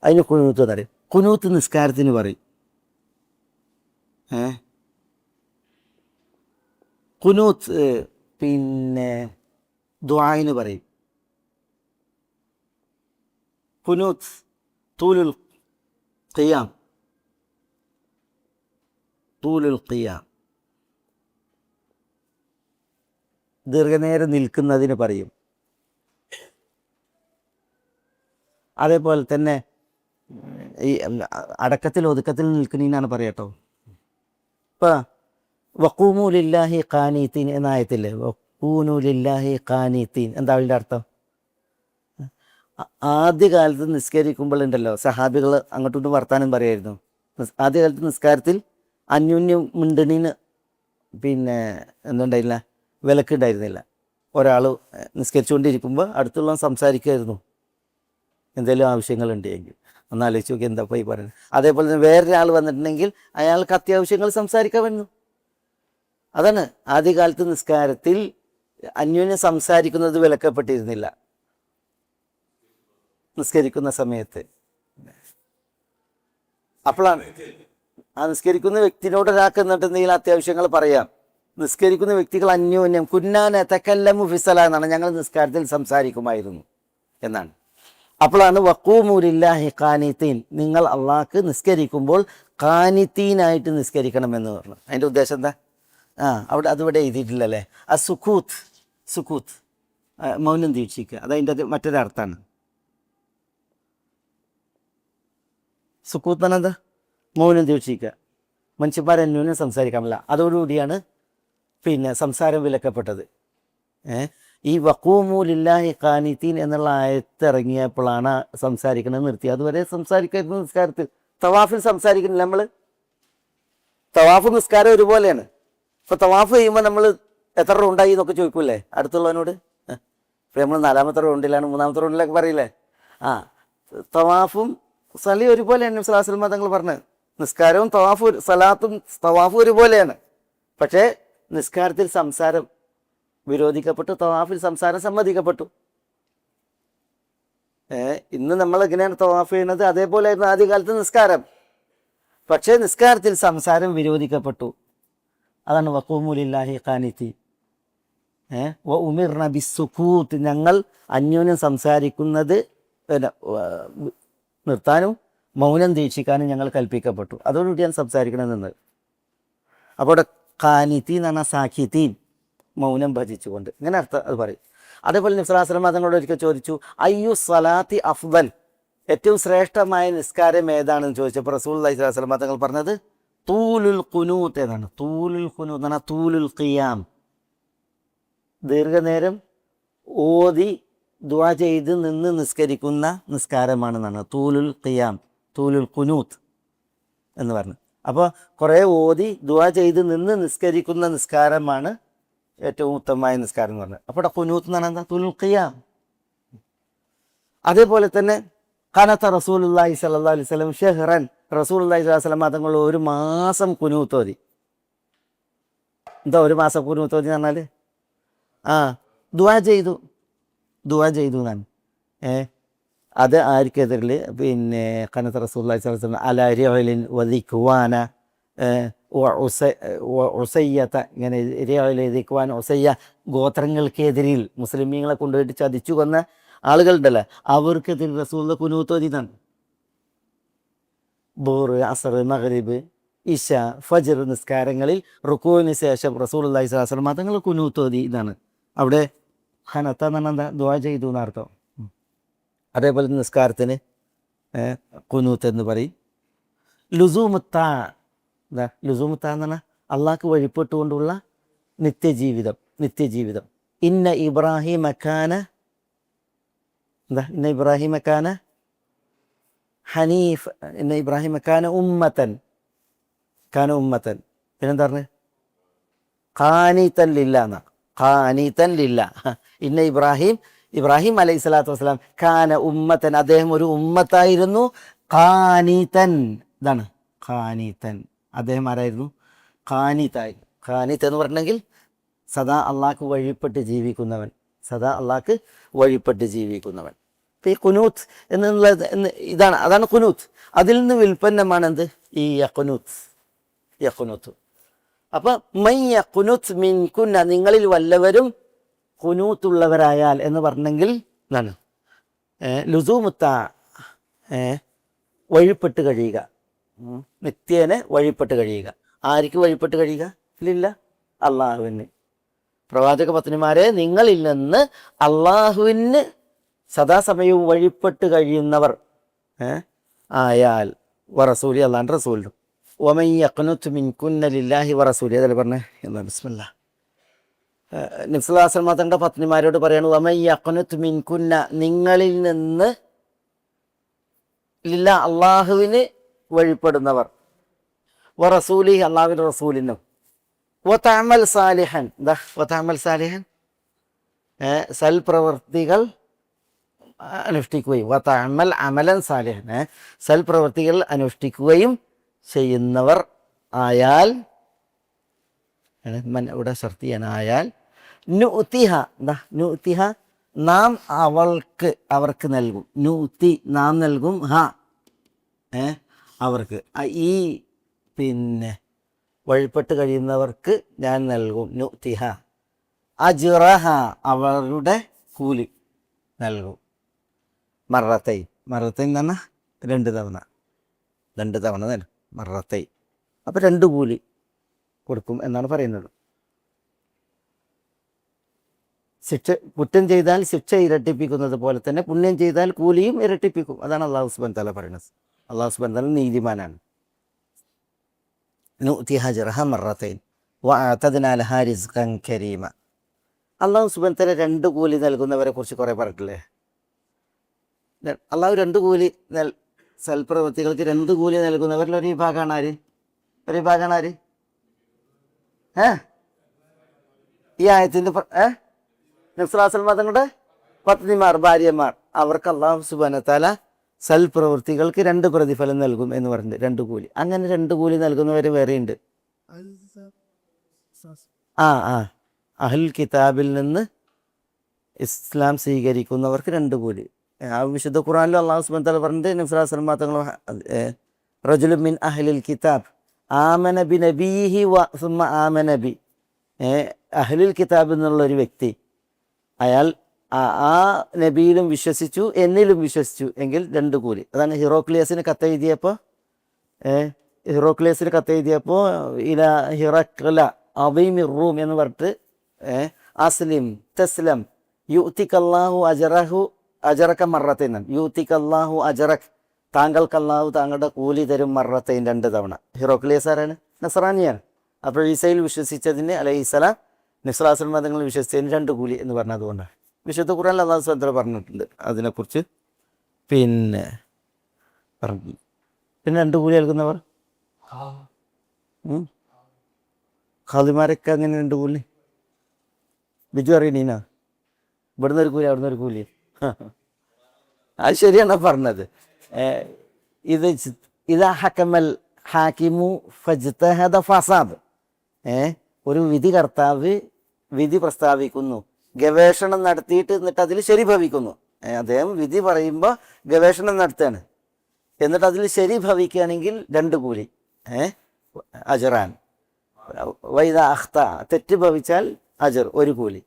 അതിന് കുനൂത്ത് എന്ന് പറയും. കുനൂത്ത് നിസ്കാരത്തിന് പറയും. കുനൂത്ത് പിന്നെ ദുആന് പറയും. കുനൂത്ത് തൂലുൽ ഖിയാം, തൂലുൽ ഖിയാം ദീർഘനേരം നിൽക്കുന്നതിന് പറയും. അതേപോലെ തന്നെ ഈ അടക്കത്തിൽ ഒതുക്കത്തിൽ നിൽക്കുന്നതിനാണ് പറയട്ടോ. ഇപ്പം വഖൂമു ലില്ലാഹി ഖാനീത്തീൻ എന്ന ആയത്തില്ലേ, വഖൂനു ലില്ലാഹി ഖാനീത്തീൻ, എന്താ അതിൻ്റെ അർത്ഥം? ആദ്യകാലത്ത് നിസ്കരിക്കുമ്പോഴുണ്ടല്ലോ സഹാബികൾ അങ്ങോട്ടും ഇങ്ങോട്ടും വർത്താനം പറയായിരുന്നു. ആദ്യകാലത്ത് നിസ്കാരത്തിൽ അന്യോന്യം മിണ്ടണീന് പിന്നെ എന്തുണ്ടായില്ല, വിലക്കുണ്ടായിരുന്നില്ല. ഒരാൾ നിസ്കരിച്ചുകൊണ്ടിരിക്കുമ്പോൾ അടുത്തുള്ള സംസാരിക്കുമായിരുന്നു എന്തെങ്കിലും ആവശ്യങ്ങളുണ്ടെങ്കിൽ. ഒന്ന് ആലോചിച്ച് നോക്കി എന്താ പോയി പറയുന്നത്. അതേപോലെ തന്നെ വേറൊരാൾ വന്നിട്ടുണ്ടെങ്കിൽ അയാൾക്ക് അത്യാവശ്യങ്ങൾ സംസാരിക്കാൻ വരുന്നു. അതാണ് ആദ്യകാലത്ത് നിസ്കാരത്തിൽ അന്യോന്യം സംസാരിക്കുന്നത് വിലക്കപ്പെട്ടിരുന്നില്ല നിസ്കരിക്കുന്ന സമയത്ത്. അപ്പോഴാണ് ആ നിസ്കരിക്കുന്ന വ്യക്തിനോട് ഒരാൾക്ക് എന്നിട്ടുണ്ടെങ്കിൽ അത്യാവശ്യങ്ങൾ പറയാം. നിസ്കരിക്കുന്ന വ്യക്തികൾ അന്യോന്യം കുന്നാന തക്കല്ലമു ഫിസല എന്നാണ്, ഞങ്ങൾ നിസ്കാരത്തിൽ സംസാരിക്കുമായിരുന്നു എന്നാണ്. അപ്പോഴാണ് വഖൂമു ലില്ലാഹി ഖാനിത്തീൻ, നിങ്ങൾ അള്ളാഹ്ക്ക് നിസ്കരിക്കുമ്പോൾ ഖാനിത്തീനായിട്ട് നിസ്കരിക്കണമെന്ന് പറഞ്ഞു. അതിൻ്റെ ഉദ്ദേശം എന്താ? അതിവിടെ എഴുതിയിട്ടില്ലല്ലേ. ആ സുക്കൂത്ത്, സുക്കൂത്ത് മൗനം ദീക്ഷിക്കുക, അതതിൻ്റെ മറ്റൊരർത്ഥമാണ്. സുക്കൂത്ത് പറഞ്ഞാൽ എന്താ? മൗനം ദീക്ഷിക്കുക. മനുഷ്യന്മാരന്യോന്യം സംസാരിക്കാമല്ല. അതോടുകൂടിയാണ് പിന്നെ സംസാരം വിലക്കപ്പെട്ടത്. ഈ വഖൂമു ലില്ലാഹി ഖാനിത്തീൻ എന്നുള്ള ആയത്തിറങ്ങിയപ്പോഴാണ് സംസാരിക്കുന്നത് നിർത്തി. അതുവരെ സംസാരിക്കായിരുന്നു നിസ്കാരത്തിൽ. തവാഫിൽ സംസാരിക്കുന്നില്ല നമ്മൾ. തവാഫ് നിസ്കാരം ഒരുപോലെയാണ്. ഇപ്പോൾ തവാഫ് ചെയ്യുമ്പോൾ നമ്മൾ എത്ര റൗണ്ടായി എന്നൊക്കെ ചോദിക്കൂലേ അടുത്തുള്ളവനോട്. ഇപ്പം നമ്മൾ 4ാമത്തെ റൗണ്ടിലാണ് 3ാമത്തെ റൗണ്ടിലൊക്കെ പറയില്ലേ. തവാഫും സലി ഒരുപോലെയാണ്. നബി സ്വല്ലല്ലാഹു അലൈഹി വസല്ലം തങ്ങൾ പറഞ്ഞത് നിസ്കാരവും സലാത്തും തവാഫും ഒരുപോലെയാണ്. പക്ഷേ നിസ്കാരത്തിൽ സംസാരം വിരോധിക്കപ്പെട്ടു, തവാഫിൽ സംസാരം സമ്മതിക്കപ്പെട്ടു. ഇന്ന് നമ്മൾ എങ്ങനെയാണ് തവാഫ് ചെയ്യുന്നത് അതേപോലെയായിരുന്നു ആദ്യകാലത്ത് നിസ്കാരം. പക്ഷേ നിസ്കാരത്തിൽ സംസാരം വിരോധിക്കപ്പെട്ടു. അതാണ് വഖൂമു ലില്ലാഹി ഖാനിത്തീൻ. വ ഉമിർന ബിസ്സുകൂത്ത്, ഞങ്ങൾ അന്യോന്യം സംസാരിക്കുന്നത് നിർത്താനും മൗനം ദീക്ഷിക്കാനും ഞങ്ങൾ കൽപ്പിക്കപ്പെട്ടു. അതോടുകൂടിയാണ് സംസാരിക്കണമെന്നത്. അപ്പോൾ ഖാനിത്തീൻ എന്ന് പറഞ്ഞാൽ സാഖിത്തീൻ, മൗനം ഭജിച്ചുകൊണ്ട്, ഇങ്ങനെ അർത്ഥം അത് പറയും. അതേപോലെ നബി സ്വല്ലല്ലാഹു അലൈഹി വസല്ലം തങ്ങളോട് ഒരിക്കൽ ചോദിച്ചു, അയ്യു സ്വലാത്തി അഫ്ദൽ, ഏറ്റവും ശ്രേഷ്ഠമായ നിസ്കാരം ഏതാണെന്ന് ചോദിച്ചപ്പോൾ റസൂലുള്ളാഹി സ്വല്ലല്ലാഹു അലൈഹി വസല്ലം തങ്ങൾ പറഞ്ഞത് തൂലുൽ ഖുനൂത്ത് എന്നാണ്. തൂലുൽ ഖുനൂത്ത് എന്ന് പറഞ്ഞാൽ തൂലുൽ ഖിയാം, ദീർഘനേരം ഓതി ദുആ ചെയ്ത് നിന്ന് നിസ്കരിക്കുന്ന നിസ്കാരമാണെന്നാണ് തൂലുൽ ഖിയാം, തൂലുൽ ഖുനൂത്ത് എന്ന് പറഞ്ഞു. അപ്പോൾ കുറേ ഓതി ദുആ ചെയ്ത് നിന്ന് നിസ്കരിക്കുന്ന നിസ്കാരമാണ് ഏറ്റവും ഉത്തമമായ നിസ്കാരം എന്ന് പറഞ്ഞത്. അപ്പോൾ ഖുനൂത്ത് എന്ന് പറഞ്ഞാൽ എന്താ? തൂലുൽ ഖിയാം. അതേപോലെ തന്നെ ഖനത റസൂലുള്ളാഹി സ്വല്ലല്ലാഹു അലൈഹി വസല്ലം ഷഹ്റൻ, റസൂലുള്ളാഹി സ്വല്ലല്ലാഹു അലൈഹി വസല്ലം തങ്ങൾ 1 മാസം കുനൂത്ത് ഓതി. എന്താ 1 മാസം കുനൂത്ത് ഓതി എന്ന് പറഞ്ഞാൽ? ദുആ ചെയ്തു എന്നാണ്. അത് ആർക്കെതിരിൽ? പിന്നെ ഖനത റസൂലുള്ളാഹി സ്വല്ലല്ലാഹു അലൈഹി വസല്ലം അലാ റിഅലിൻ വദിക്വാന ഉസയ്യത്ത, ഇങ്ങനെ ദിക്വാൻ ഉസയ്യ ഗോത്രങ്ങൾക്കെതിരിൽ മുസ്ലിമീങ്ങളെ കൊണ്ടുപോയിട്ട് ചതിച്ചു കൊന്ന ആളുകളുണ്ടല്ലോ, അവർക്കെതിരെ റസൂലുള്ളാഹി കുനൂത്ത് ഓതിയതാണ്. ബോർ, അസർ, മഗ്രിബ്, ഇശ, ഫജ്ർ നിസ്കാരങ്ങളിൽ റുക്കൂവിന് ശേഷം റസൂലുള്ളാഹി സ്വല്ലല്ലാഹു അലൈഹി വസല്ലം തങ്ങൾ കുനൂത്ത് ഓതി എന്നാണ്. അവിടെ ഖനത എന്ന് പറഞ്ഞാൽ എന്താ? ദുആ ചെയ്തു എന്നർത്ഥം. അതേപോലെ നിസ്കാരത്തിന് കുനൂത്ത് എന്ന് പറയും. ലുസൂമുത്താ, എന്താ ലുസൂമുത്താ എന്ന് പറഞ്ഞാൽ അള്ളാഹ്ക്ക് വഴിപ്പെട്ടുകൊണ്ടുള്ള നിത്യജീവിതം. ഇന്ന ഇബ്രാഹിം കാന, എന്താ ഇന്ന ഇബ്രാഹിം കാന ഹനീഫ്, ഇന്ന ഇബ്രാഹിം കാന ഉമ്മത്തൻ, പിന്നെന്താ പറഞ്ഞത്? ഖാനിതൻ ലില്ലാ എന്നാ, ഖാനിതൻ ലില്ലാ. ഇന്ന ഇബ്രാഹിം അലൈഹി സ്വലാത്തു വസ്സലാം കാന ഉമ്മത്തൻ, അദ്ദേഹം ഒരു ഉമ്മത്തായിരുന്നു. ഖാനിതൻ, ഇതാണ് ഖാനിതൻ, അദ്ദേഹം ആരായിരുന്നു? ഖാനിതായി. ഖാനിത്ത് എന്ന് പറഞ്ഞെങ്കിൽ സദാ അള്ളാഹ്ക്ക് വഴിപ്പെട്ട് ജീവിക്കുന്നവൻ, ഇപ്പം ഈ കുനൂത്ത് എന്നുള്ളത് അതാണ് കുനൂത്ത്. അതിൽ നിന്ന് വിൽപ്പന്നമാണ് എന്ത്? ഈ യഖുനൂത്ത്. അപ്പം മൻ യഖ്നുത് മിൻകുന്ന, നിങ്ങളിൽ വല്ലവരും ഖുനൂത്തുള്ളവരായാൽ എന്ന് പറഞ്ഞെങ്കിൽ എന്താണ്? ലുസൂമുത്ത, വഴിപ്പെട്ട് കഴിയുക, നിത്യേന വഴിപ്പെട്ട് കഴിയുക. ആർക്ക് വഴിപ്പെട്ട് കഴിയുക? ഇല്ല, അള്ളാഹുവിന്. പ്രവാചക പത്നിമാരെ, നിങ്ങളിൽ നിന്ന് അള്ളാഹുവിന് സദാസമയവും വഴിപ്പെട്ട് കഴിയുന്നവർ ആയാൽ, വറസൂലി, അള്ളാൻ്റെ റസൂലിനും. വമൻ യഖ്നുത് മിൻകുന്ന ലില്ലാഹി വറസൂലി, അതല്ലേ പറഞ്ഞേ? എന്നാ ബിസ്മില്ലാ. നബി സല്ലല്ലാഹു അലൈഹി വസല്ലം തങ്ങളുടെ പത്നിമാരോട് പറയാണ്, വമൻ യഖ്നുത് മിൻകുന്ന, നിങ്ങളിൽ നിന്ന് ലില്ലാ, അള്ളാഹുവിന് വഴിപ്പെടുന്നവർ, വറസൂലി, അള്ളാഹുവിൻ്റെ റസൂലിനും, വതഅമൽ സാലിഹൻ, എന്താ വതഅമൽ സാലിഹൻ? സൽപ്രവർത്തികൾ അനുഷ്ഠിക്കുകയും, വതഅമൽ അമലൻ സാലിഹൻ, സൽപ്രവർത്തികൾ അനുഷ്ഠിക്കുകയും ചെയ്യുന്നവർ ആയാൽ, ഇവിടെ ഷർത്തിയാണ്, ആയാൽ നുഅ്തിഹ, എന്താ നുഅ്തിഹ? നാം അവർക്ക് നൽകും. നുഅ്തി, നാം നൽകും. അവർക്ക്, ഈ പിന്നെ വഴിപ്പെട്ട് കഴിയുന്നവർക്ക് ഞാൻ നൽകും. നുഅ്തിഹ അജ്റഹ, അവരുടെ കൂലി നൽകും. മറത്തൈൻ എന്ന് പറഞ്ഞാൽ രണ്ട് തവണ നൽകും. മറത്തൈൻ, അപ്പം 2 കൂലി കൊടുക്കും എന്നാണ് പറയുന്നത്. കുറ്റം ചെയ്താൽ ശിക്ഷ ഇരട്ടിപ്പിക്കുന്നത് പോലെ തന്നെ പുണ്യം ചെയ്താൽ കൂലിയും ഇരട്ടിപ്പിക്കും. അതാണ് അല്ലാഹു സുബ്ഹാനഹു വ തആല പറയുന്നത്. അല്ലാഹു സുബ്ഹാനഹു വ തആല നീതിമാനാണ്. നുഅ്തിഹ അജ്റഹ മറത്തൈൻ വഅതദ്നാ ലഹാ റിസ്ഖൻ കരീമ. അല്ലാഹു സുബ്ഹാനഹു വ തആല 2 കൂലി നൽകുന്നവരെ കുറിച്ച് കുറേ പറഞ്ഞിട്ടില്ലേ? അള്ളാഹു 2 കൂലി സൽപ്രവൃത്തികൾക്ക് 2 കൂലി നൽകുന്നവരിൽ ഒരു വിഭാഗമാണ് ആര്? ഈ ആയത്തിൻ്റെ നബി സല്ലല്ലാഹു അലൈഹി വസല്ലം തങ്ങളുടെ പത്നിമാർ, ഭാര്യമാർ, അവർക്ക് അള്ളാഹു സുബ്ഹാനഹു വ തആല സൽപ്രവൃത്തികൾക്ക് 2 പ്രതിഫലം നൽകും എന്ന് പറഞ്ഞിട്ട് 2 കൂലി. അങ്ങനെ 2 കൂലി നൽകുന്നവർ വേറെയുണ്ട്. അഹ്ലുൽ കിതാബിൽ നിന്ന് ഇസ്ലാം സ്വീകരിക്കുന്നവർക്ക് 2 കൂലി. ആ വിശുദ്ധ ഖുർആനിൽ അല്ലാഹു സുബ്ഹാനഹു വ തആല പറഞ്ഞിട്ട് നബി സല്ലല്ലാഹു അലൈഹി വസല്ലം തങ്ങൾ റജുലുൻ മിൻ അഹ്ലിൽ കിതാബ് ആമന ബി നബിയിഹി സുമ്മ ആമന ബി, അഹ്ലുൽ കിതാബ് എന്നുള്ള ഒരു വ്യക്തി, അയാൾ ആ നബിയിലും വിശ്വസിച്ചു എന്നിലും വിശ്വസിച്ചു എങ്കിൽ 2 കൂലി. അതാണ് ഹിറോക്ലിയസിന് കത്തെഴുതിയപ്പോൾ ഇല ഹിറക്ല അദീമിർ റൂം എന്ന് പറഞ്ഞിട്ട് അസ്ലിം തസ്ലം യുഅ്തികല്ലാഹു അജറക മറത്തൈൻ, യുഅ്തികല്ലാഹു അജറക്, താങ്കൾക്കല്ലാഹു താങ്കളുടെ കൂലി തരും മറത്തൈൻ, 2 തവണ. ഹിറോക്ലിയസ് ആരാണ്? നസ്രാനിയാണ്. അപ്പോൾ ഈസയിൽ വിശ്വസിച്ചതിന് അലൈഹിസ്സലാം, നബി സല്ലല്ലാഹു അലൈഹി വസല്ലം തങ്ങൾ വിശ്വസിച്ചതിന് 2 കൂലി എന്ന് പറഞ്ഞതുകൊണ്ടാണ്. വിശുദ്ധ ഖുർആനിൽ അല്ലാഹു സുബ്ഹാനഹു വ തആല പറഞ്ഞിട്ടുണ്ട് അതിനെക്കുറിച്ച്. പിന്നെ 2 കൂലി നൽകുന്നവർ ഖാദിമാരൊക്കെ അങ്ങനെ 2 കൂലി. ബിജു അറിയണീനാ? ഇവിടുന്ന് ഒരു കൂലി, അവിടുന്ന് ഒരു കൂലി. അത് ശരിയാണ് പറഞ്ഞത്. ഇത് ഹക്കമൽ ഹാക്കിമു ഫജ്തഹദ ഫസാബ്, ഒരു വിധികർത്താവ് വിധി പ്രസ്താവിക്കുന്നു, ഗവേഷണം നടത്തിയിട്ട് എന്നിട്ട് അതിൽ ശരി ഭവിക്കുന്നു. അദ്ദേഹം വിധി പറയുമ്പോൾ ഗവേഷണം നടത്തുകയാണ്, എന്നിട്ട് അതിൽ ശരി ഭവിക്കുകയാണെങ്കിൽ 2 കൂലി, അജറാൻ. വൈദ അഖ്ത, തെറ്റ് ഭവിച്ചാൽ അജർ, 1 കൂലി.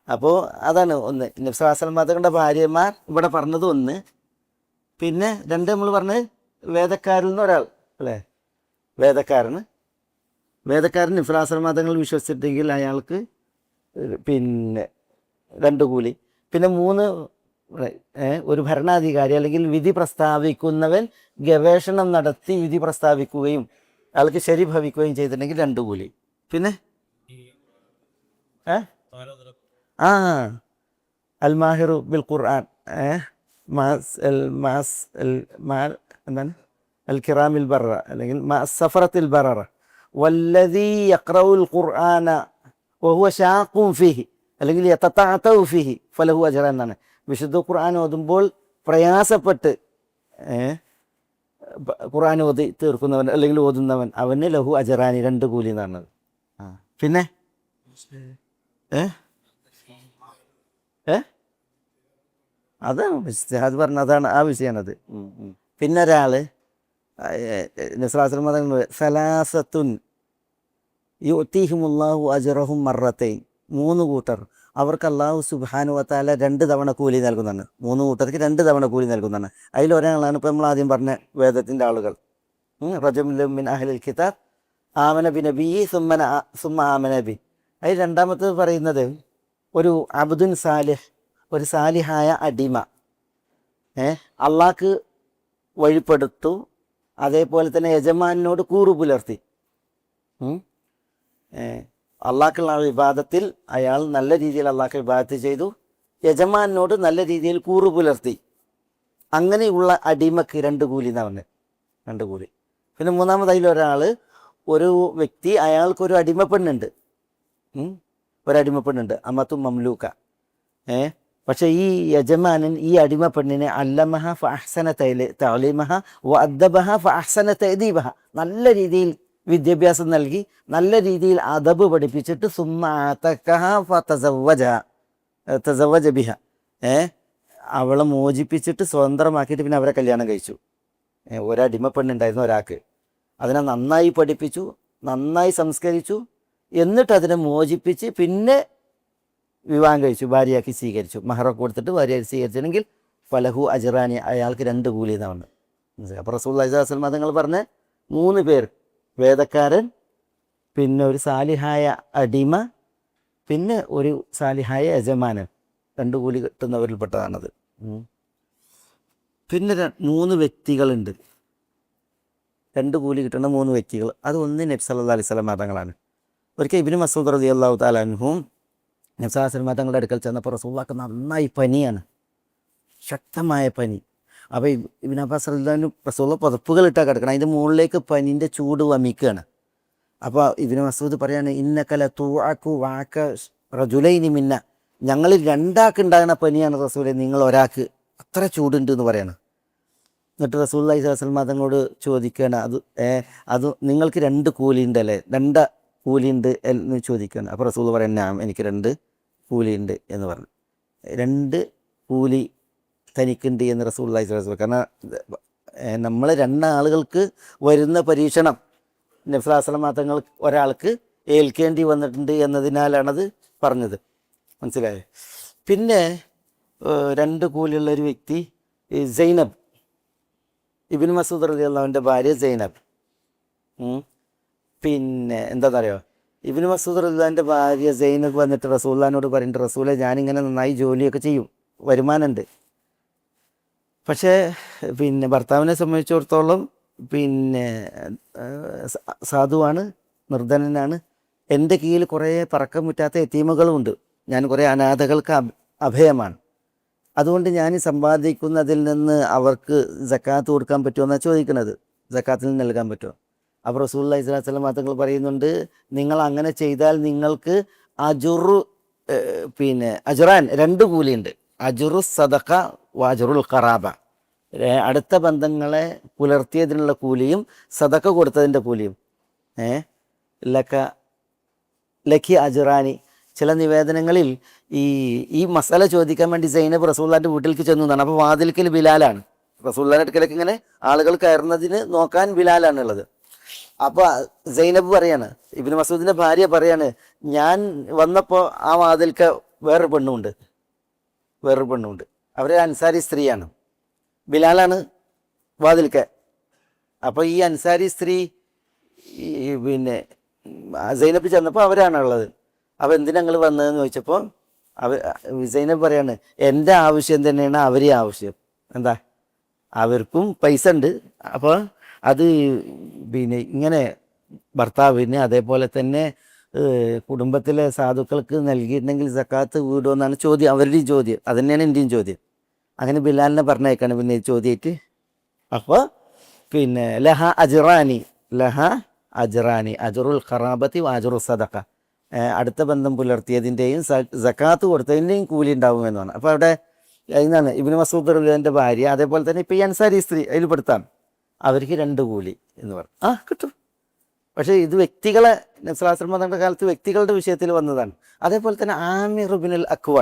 അപ്പോൾ അതാണ് ഒന്ന്. നബി സല്ലല്ലാഹു അലൈഹി വസല്ലം തങ്ങളുടെ ഭാര്യമാർ ഇവിടെ പറഞ്ഞത് 1, പിന്നെ 2 നമ്മൾ പറഞ്ഞത് വേദക്കാരിൽ നിന്ന് ഒരാൾ, അല്ലേ? വേദക്കാരൻ നബി സല്ലല്ലാഹു അലൈഹി വസല്ലം തങ്ങൾ വിശ്വസിച്ചിട്ടെങ്കിൽ അയാൾക്ക് പിന്നെ 2 കൂലി. പിന്നെ 3 ഒരു ഭരണാധികാരി അല്ലെങ്കിൽ വിധി പ്രസ്താവിക്കുന്നവൻ ഗവേഷണം നടത്തി വിധി പ്രസ്താവിക്കുകയും അയാൾക്ക് ശരി ഭവിക്കുകയും ചെയ്തിട്ടുണ്ടെങ്കിൽ 2 കൂലി. പിന്നെ ആ അൽ മാഹിറു ബിൽ ഖുർആൻ എന്താണ് അൽ കിറാമിൽ ബറ അല്ലെങ്കിൽ സഫറത്തിൽ ബററ വല്ലദീ യഖ്റഉൽ ഖുർആന വഹുവ ശാഖുൻ ഫീഹി അല്ലെങ്കിൽ യതതഅതഉ ഫീഹി ഫലഹു അജ്റാൻ എന്നാണ്. വിശുദ്ധ ഖുർആൻ ഓതുമ്പോൾ പ്രയാസപ്പെട്ട് ഖുർആൻ ഓതി തീർക്കുന്നവൻ അല്ലെങ്കിൽ ഓതുന്നവൻ അവന് ലഹു അജറാനി 2 കൂലി എന്നാണ്. പിന്നെ അത് പറഞ്ഞ അതാണ് ആ വിഷയമാണത്. പിന്നെ ഒരാൾ നസ്രാസ്ലം സലാസത്തുൻ യുഅ്തീഹിമുല്ലാഹു അജ്റഹും മർറത്തൈൻ 3 കൂട്ടർ അവർക്ക് അള്ളാഹു സുബ്ഹാനഹു വ തആല 2 തവണ കൂലി നൽകുന്നതാണ്. 3 കൂട്ടർക്ക് 2 തവണ കൂലി നൽകുന്നതാണ്. അതിലൊരാളാണ് ഇപ്പോൾ നമ്മൾ ആദ്യം പറഞ്ഞ വേദത്തിൻ്റെ ആളുകൾ. റജുലുൻ മിൻ അഹ്ലിൽ കിതാബ് ആമന ബി നബിയ്യി സുമ്മ ആമന ബി. അതിൽ രണ്ടാമത്തേത് പറയുന്നത് ഒരു അബ്ദുൻ സാലിഹ്, ഒരു സാലിഹായ അടിമ അള്ളാഹ്ക്ക് വഴിപ്പെടുത്തു, അതേപോലെ തന്നെ യജമാനോട് കൂറു പുലർത്തി. അള്ളാഹ്ക്കുള്ള വിവാദത്തിൽ അയാൾ നല്ല രീതിയിൽ അള്ളാഹ്ക്ക് വിവാദത്ത് ചെയ്തു, യജമാനോട് നല്ല രീതിയിൽ കൂറു പുലർത്തി. അങ്ങനെയുള്ള അടിമക്ക് 2 കൂലി എന്നാണ് പറഞ്ഞത്. 2 കൂലി. പിന്നെ മൂന്നാമത് അതിലൊരാൾ, ഒരു വ്യക്തി അയാൾക്കൊരു അടിമപ്പെണ്ണുണ്ട്, ഒരടിമപ്പെണ്ണുണ്ട് അമത്തും മംലൂക്ക. പക്ഷേ ഈ യജമാനൻ ഈ അടിമപ്പെണ്ണിനെ അല്ലമഹ ഫഅഹ്സന തഅലീമഹ വഅദ്ദബഹ ഫഅഹ്സന തഅദീബഹ, നല്ല രീതിയിൽ വിദ്യാഭ്യാസം നൽകി നല്ല രീതിയിൽ അദബ് പഠിപ്പിച്ചിട്ട് സുമ്മ അതഖഹ ഫതസവ്വജ ബിഹ, അവളെ മോചിപ്പിച്ചിട്ട് സ്വതന്ത്രമാക്കിയിട്ട് പിന്നെ അവരെ കല്യാണം കഴിച്ചു. ഒരടിമപ്പെണ്ണുണ്ടായിരുന്നു ഒരാൾക്ക്, അതിനെ നന്നായി പഠിപ്പിച്ചു, നന്നായി സംസ്കരിച്ചു, എന്നിട്ട് അതിനെ മോചിപ്പിച്ച് പിന്നെ വിവാഹം കഴിച്ചു, ഭാര്യയാക്കി സ്വീകരിച്ചു. മഹറൊക്കെ കൊടുത്തിട്ട് ഭാര്യയാക്കി സ്വീകരിച്ചിട്ടുണ്ടെങ്കിൽ ഫലഹു അജ്റാനി, അയാൾക്ക് 2 കൂലി എന്നാണ്. അപ്പോൾ റസൂലുള്ളാഹി സ്വല്ലല്ലാഹു അലൈഹി വസല്ലം തങ്ങൾ പറഞ്ഞ 3 പേർ, വേദക്കാരൻ, പിന്നെ ഒരു സാലിഹായ അടിമ, പിന്നെ ഒരു സാലിഹായ യജമാനൻ, 2 കൂലി കിട്ടുന്നവരിൽപ്പെട്ടതാണത്. പിന്നെ 3 വ്യക്തികളുണ്ട്, 2 കൂലി കിട്ടുന്ന 3 വ്യക്തികൾ. അത് ഒന്ന് നബി സല്ലല്ലാഹു അലൈഹി വസല്ലം തങ്ങളാണ്. ഒരിക്കൽ ഇബ്നു മസ്ഊദ് റളിയല്ലാഹു തആല അൻഹു നബി സല്ലല്ലാഹു അലൈഹി വസല്ലം തങ്ങളുടെ അടുക്കൽ ചെന്നപ്പോൾ റസൂലുള്ളാഹിക്ക് നന്നായി പനിയാണ്, ശക്തമായ പനി. അപ്പോൾ ഇബ്നു അബ്ബാസ് റളിയല്ലാഹു റസൂലുള്ള പുതപ്പുകൾ ഇട്ടാൽ കിടക്കണം, അതിൻ്റെ മുകളിലേക്ക് പനിൻ്റെ ചൂട് വമിക്കുകയാണ്. അപ്പോൾ ഇബ്നു മസ്ഊദ് പറയാണ്, ഇന്നക ലതുഅകു വഅക റജുലൈനി മിന്ന, ഞങ്ങളിൽ 2 ആൾക്ക് ഉണ്ടാകുന്ന പനിയാണ് റസൂലേ, നിങ്ങൾ ഒരാൾക്ക് അത്ര ചൂടുണ്ട് എന്ന് പറയാണ്. എന്നിട്ട് റസൂലുള്ളാഹി സ്വല്ലല്ലാഹു അലൈഹി വസല്ലം തങ്ങളോട് ചോദിക്കുകയാണ്, അത് നിങ്ങൾക്ക് 2 കൂലിയുണ്ട് അല്ലേ, 2 കൂലിയുണ്ട് എന്ന് ചോദിക്കുകയാണ്. അപ്പോൾ റസൂൽ പറയാൻ എനിക്ക് 2 കൂലിയുണ്ട് എന്ന് പറഞ്ഞു. 2 കൂലി തനിക്കുണ്ട് എന്ന് റസൂലുള്ളാഹി സ്വല്ലല്ലാഹു അലൈഹി വസല്ലം. കാരണം നമ്മൾ 2 ആളുകൾക്ക് വരുന്ന പരീക്ഷണം നബി സല്ലല്ലാഹു അലൈഹി വസല്ലം തങ്ങൾ ഒരാൾക്ക് ഏൽക്കേണ്ടി വന്നിട്ടുണ്ട് എന്നതിനാലാണത് പറഞ്ഞത്, മനസ്സിലായോ? പിന്നെ 2 കൂലിയുള്ള ഒരു വ്യക്തി സൈനബ്, ഇബ്നു മസ്ഊദ് റളിയല്ലാഹു അൻഹുവിൻ്റെ ഭാര്യ സൈനബ്. പിന്നെ എന്താണെന്നറിയോ, ഇബ്നു മസ്ഊദ് റളിയല്ലാഹുവിൻ്റെ ഭാര്യ സൈനബ് വന്നിട്ട് റസൂലുള്ളാഹിനോട് പറയുന്നുണ്ട്, റസൂലെ ഞാനിങ്ങനെ നന്നായി ജോലിയൊക്കെ ചെയ്യും, വരുമാനമുണ്ട്, പക്ഷേ പിന്നെ ഭർത്താവിനെ സംബന്ധിച്ചിടത്തോളം പിന്നെ സാധുവാണ്, നിർധനനാണ്, എൻ്റെ കീഴിൽ കുറേ പറക്കം മുറ്റാത്ത യതീമുകളുമുണ്ട്, ഞാൻ കുറേ അനാഥകൾക്ക് അഭയമാണ്, അതുകൊണ്ട് ഞാൻ സമ്പാദിക്കുന്നതിൽ നിന്ന് അവർക്ക് സക്കാത്ത് കൊടുക്കാൻ പറ്റുമോ എന്നാണ് ചോദിക്കുന്നത്, സക്കാത്തിൽ നിന്ന് നൽകാൻ പറ്റുമോ? അപ്പോൾ റസൂലുള്ളാഹി സ്വല്ലല്ലാഹു അലൈഹി വസല്ലം തങ്ങൾ പറയുന്നുണ്ട്, നിങ്ങൾ അങ്ങനെ ചെയ്താൽ നിങ്ങൾക്ക് പിന്നെ അജ്റാൻ 2 കൂലിയുണ്ട്, അജ്റു സദഖ വഅജ്റുൽ ഖറാബ, അടുത്ത ബന്ധങ്ങളെ പുലർത്തിയതിനുള്ള കൂലിയും സദഖ കൊടുത്തതിൻ്റെ കൂലിയും. ലക്കി അജ്റാനി. ചില നിവേദനങ്ങളിൽ ഈ മസാല ചോദിക്കാൻ വേണ്ടി സൈനബ് റസൂലുള്ളാഹിൻ്റെ വീട്ടിലേക്ക് ചെന്നു എന്നാണ്. അപ്പോൾ വാതിൽക്കൽ ബിലാലാണ്, റസൂലുള്ളാഹിൻ്റെ അടുക്കലേക്ക് ഇങ്ങനെ ആളുകൾ കയറുന്നതിന് നോക്കാൻ ബിലാലാണുള്ളത്. അപ്പോൾ സൈനബ് പറയാണ്, ഇബ്നു മസ്ഊദിൻ്റെ ഭാര്യ പറയാണ്, ഞാൻ വന്നപ്പോൾ ആ വാതിൽക്ക വേറൊരു പെണ്ണുണ്ട്, അവർ അൻസാരി സ്ത്രീയാണ്, ബിലാലാണ് വാതിൽക്ക. അപ്പോൾ ഈ അൻസാരി സ്ത്രീ പിന്നെ സൈനബ് ചെന്നപ്പോൾ അവരാണുള്ളത്. അപ്പോൾ എന്തിനാ നിങ്ങൾ വന്നതെന്ന് ചോദിച്ചപ്പോൾ സൈനബ് പറയാണ് എൻ്റെ ആവശ്യം തന്നെയാണ് അവരെ ആവശ്യം. എന്താ, അവർക്കും പൈസ ഉണ്ട്. അപ്പോൾ അത് പിന്നെ ഇങ്ങനെ ഭർത്താവിന് അതേപോലെ തന്നെ കുടുംബത്തിലെ സാധുക്കൾക്ക് നൽകിയിട്ടുണ്ടെങ്കിൽ സക്കാത്ത് വീടുമോ എന്നാണ് ചോദ്യം, അവരുടെയും ചോദ്യം. അത് തന്നെയാണ് എൻ്റെയും ചോദ്യം. അങ്ങനെ ബിലാലിനെ പറഞ്ഞേക്കാണ് പിന്നെ ചോദ്യമായിട്ട്. അപ്പോൾ പിന്നെ ലഹ അജ്റാനി അജറുൽ ഖറാബത്തി വാജറു സദഖ, അടുത്ത ബന്ധം പുലർത്തിയതിൻ്റെയും സക്കാത്ത് കൊടുത്തതിൻ്റെയും കൂലി ഉണ്ടാവുമെന്നാണ്. അപ്പോൾ അവിടെ അതിനാണ് ഇബ്നു മസ്ഊദ് റളിയല്ലാഹുവിൻ്റെ ഭാര്യ, അതേപോലെ തന്നെ ഇപ്പോൾ ഈ അൻസാരി സ്ത്രീ അതിൽ പെടുത്താണ്, അവർക്ക് 2 കൂലി എന്ന് പറഞ്ഞു. കിട്ടും. പക്ഷേ ഇത് വ്യക്തികളെ, നബി സ്വല്ലല്ലാഹു അലൈഹി വസല്ലം കാലത്ത് വ്യക്തികളുടെ വിഷയത്തിൽ വന്നതാണ്. അതേപോലെ തന്നെ ആമിർ ഇബ്നുൽ അക്വ,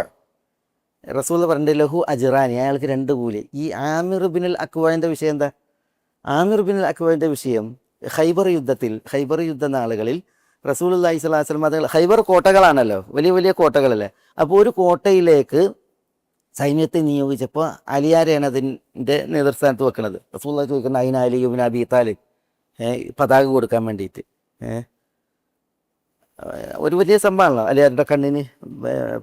റസൂൽ പറഞ്ഞ ലഹു അജ്റാനി, അയാൾക്ക് 2 കൂലി. ഈ ആമിർ ഇബ്നുൽ അക്വയുടെ വിഷയം എന്താ? ആമിർ ഇബ്നുൽ അക്വയുടെ വിഷയം ഖൈബർ യുദ്ധ നാളുകളിൽ റസൂലുള്ളാഹി സ്വല്ലല്ലാഹു അലൈഹി വസല്ലം ഖൈബർ കോട്ടകളാണല്ലോ, വലിയ വലിയ കോട്ടകളല്ലേ. അപ്പോൾ ഒരു കോട്ടയിലേക്ക് സൈന്യത്തെ നിയോഗിച്ചപ്പോൾ അലിയാരെയാണ് അതിൻ്റെ നേതൃസ്ഥാനത്ത് വെക്കുന്നത്. റസൂലുള്ളാഹി ചോദിക്കുന്നത് അതിന് അലി ഇബ്നു അബീ താലിബ് പതാക കൊടുക്കാൻ വേണ്ടിയിട്ട്. ഒരു വലിയ സംഭവമാണല്ലോ. അലിയാരുടെ കണ്ണിന്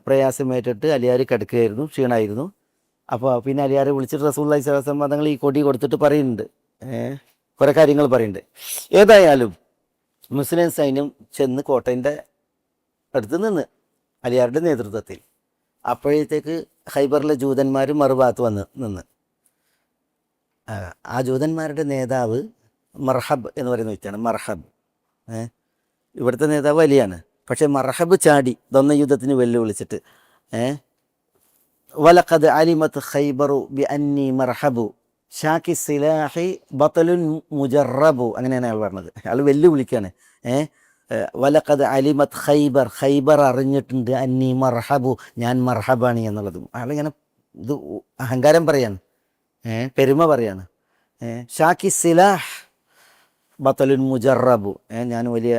പ്രയാസമേറ്റിട്ട് അലിയാർ കിടക്കുകയായിരുന്നു, ക്ഷീണമായിരുന്നു. അപ്പോൾ പിന്നെ അലിയാരെ വിളിച്ചിട്ട് റസൂലുള്ളാഹി സ്വല്ലല്ലാഹു അലൈഹി വസല്ലം തങ്ങൾ ഈ കൊടി കൊടുത്തിട്ട് പറയുന്നുണ്ട്, കുറേ കാര്യങ്ങൾ പറയുന്നുണ്ട്. ഏതായാലും മുസ്ലിം സൈന്യം ചെന്ന് കോട്ടയുടെ അടുത്ത് നിന്ന് അലിയാരുടെ നേതൃത്വത്തിൽ. അപ്പോഴത്തേക്ക് ഖൈബറിലെ ജൂതന്മാർ മറുഭാഗത്ത് നിന്ന് ആ ജൂതന്മാരുടെ നേതാവ് മർഹബ് എന്ന് പറയുന്ന വ്യക്തിയാണ്. മർഹബ് ഇവിടുത്തെ നേതാവ് അലിയാണ്. പക്ഷേ മർഹബ് ചാടി ദൊന്ന യുദ്ധത്തിന് വെല്ലുവിളിച്ചിട്ട് വലഖദ് അലിമത്ത് ഖൈബറു ബി അന്നി മർഹബു ഷാക്കി സിലാഹി ബത്തലുൻ മുജറബു, അങ്ങനെയാണ് അയാൾ പറഞ്ഞത്. അയാൾ വെല്ലുവിളിക്കുകയാണ്. വലഖദ് അലിമത്ത് ഖൈബർ അറിഞ്ഞിട്ടുണ്ട് അന്നി മർഹബു, ഞാൻ മർഹബാണ് എന്നുള്ളതും. അയാളിങ്ങനെ ഇത് അഹങ്കാരം പറയാണ്, പെരുമ പറയാണ്. ഷാക്കി സിലാഹ് ബത്തലുൻ മുജറബു, ഞാൻ വലിയ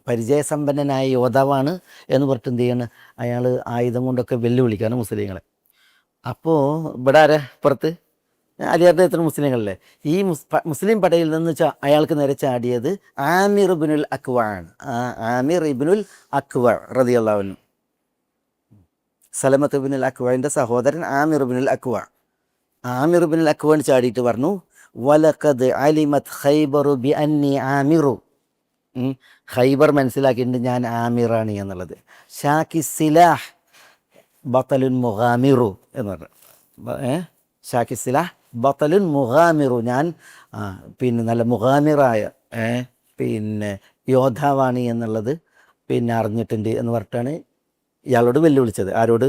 പരിചയസമ്പന്നനായ യോദ്ധാവാണ് എന്ന് പറഞ്ഞിട്ട് എന്ത് ചെയ്യാണ്, അയാൾ ആയുധം കൊണ്ടൊക്കെ വെല്ലുവിളിക്കുകയാണ് മുസ്ലിങ്ങളെ. അപ്പോൾ ഇവിടെ ആരാ പുറത്ത്? അലിയാരുടെ എത്ര മുസ്ലിങ്ങളല്ലേ. ഈ മുസ്ലിം പടയിൽ നിന്ന് അയാൾക്ക് നേരെ ചാടിയത് ആമിർ ഇബ്നുൽ അക്വ ആണ്. ആമിർ ഇബ്നുൽ അക്വ റളിയല്ലാഹു അൻഹു, സലമത്ത് ഇബ്നുൽ അക്വയുടെ സഹോദരൻ ആമിർ ഇബ്നുൽ അക്വ. ആമിർ ഇബ്നുൽ അക്വ ചാടിയിട്ട് പറഞ്ഞു വലഖദ് അലിമത് ഖൈബറു ബി അന്നി ആമിറു, ഖൈബർ മനസ്സിലാക്കിയിട്ടുണ്ട് ഞാൻ ആമിറാണ് എന്നുള്ളത്. ഷാക്കി സിലാഹ് ബത്തലുൻ മുഗാമിറു എന്ന് പറഞ്ഞു. ഷാക്കി സിലാഹ് ബത്തലുൻ മുഗാമിറു, ഞാൻ പിന്നെ നല്ല മുഗാമിറായ പിന്നെ യോദ്ധാവാണ് എന്നുള്ളത് പിന്നെ അറിഞ്ഞിട്ടുണ്ട് എന്ന് പറഞ്ഞിട്ടാണ് ഇയാളോട് വെല്ലുവിളിച്ചത്. ആരോട്?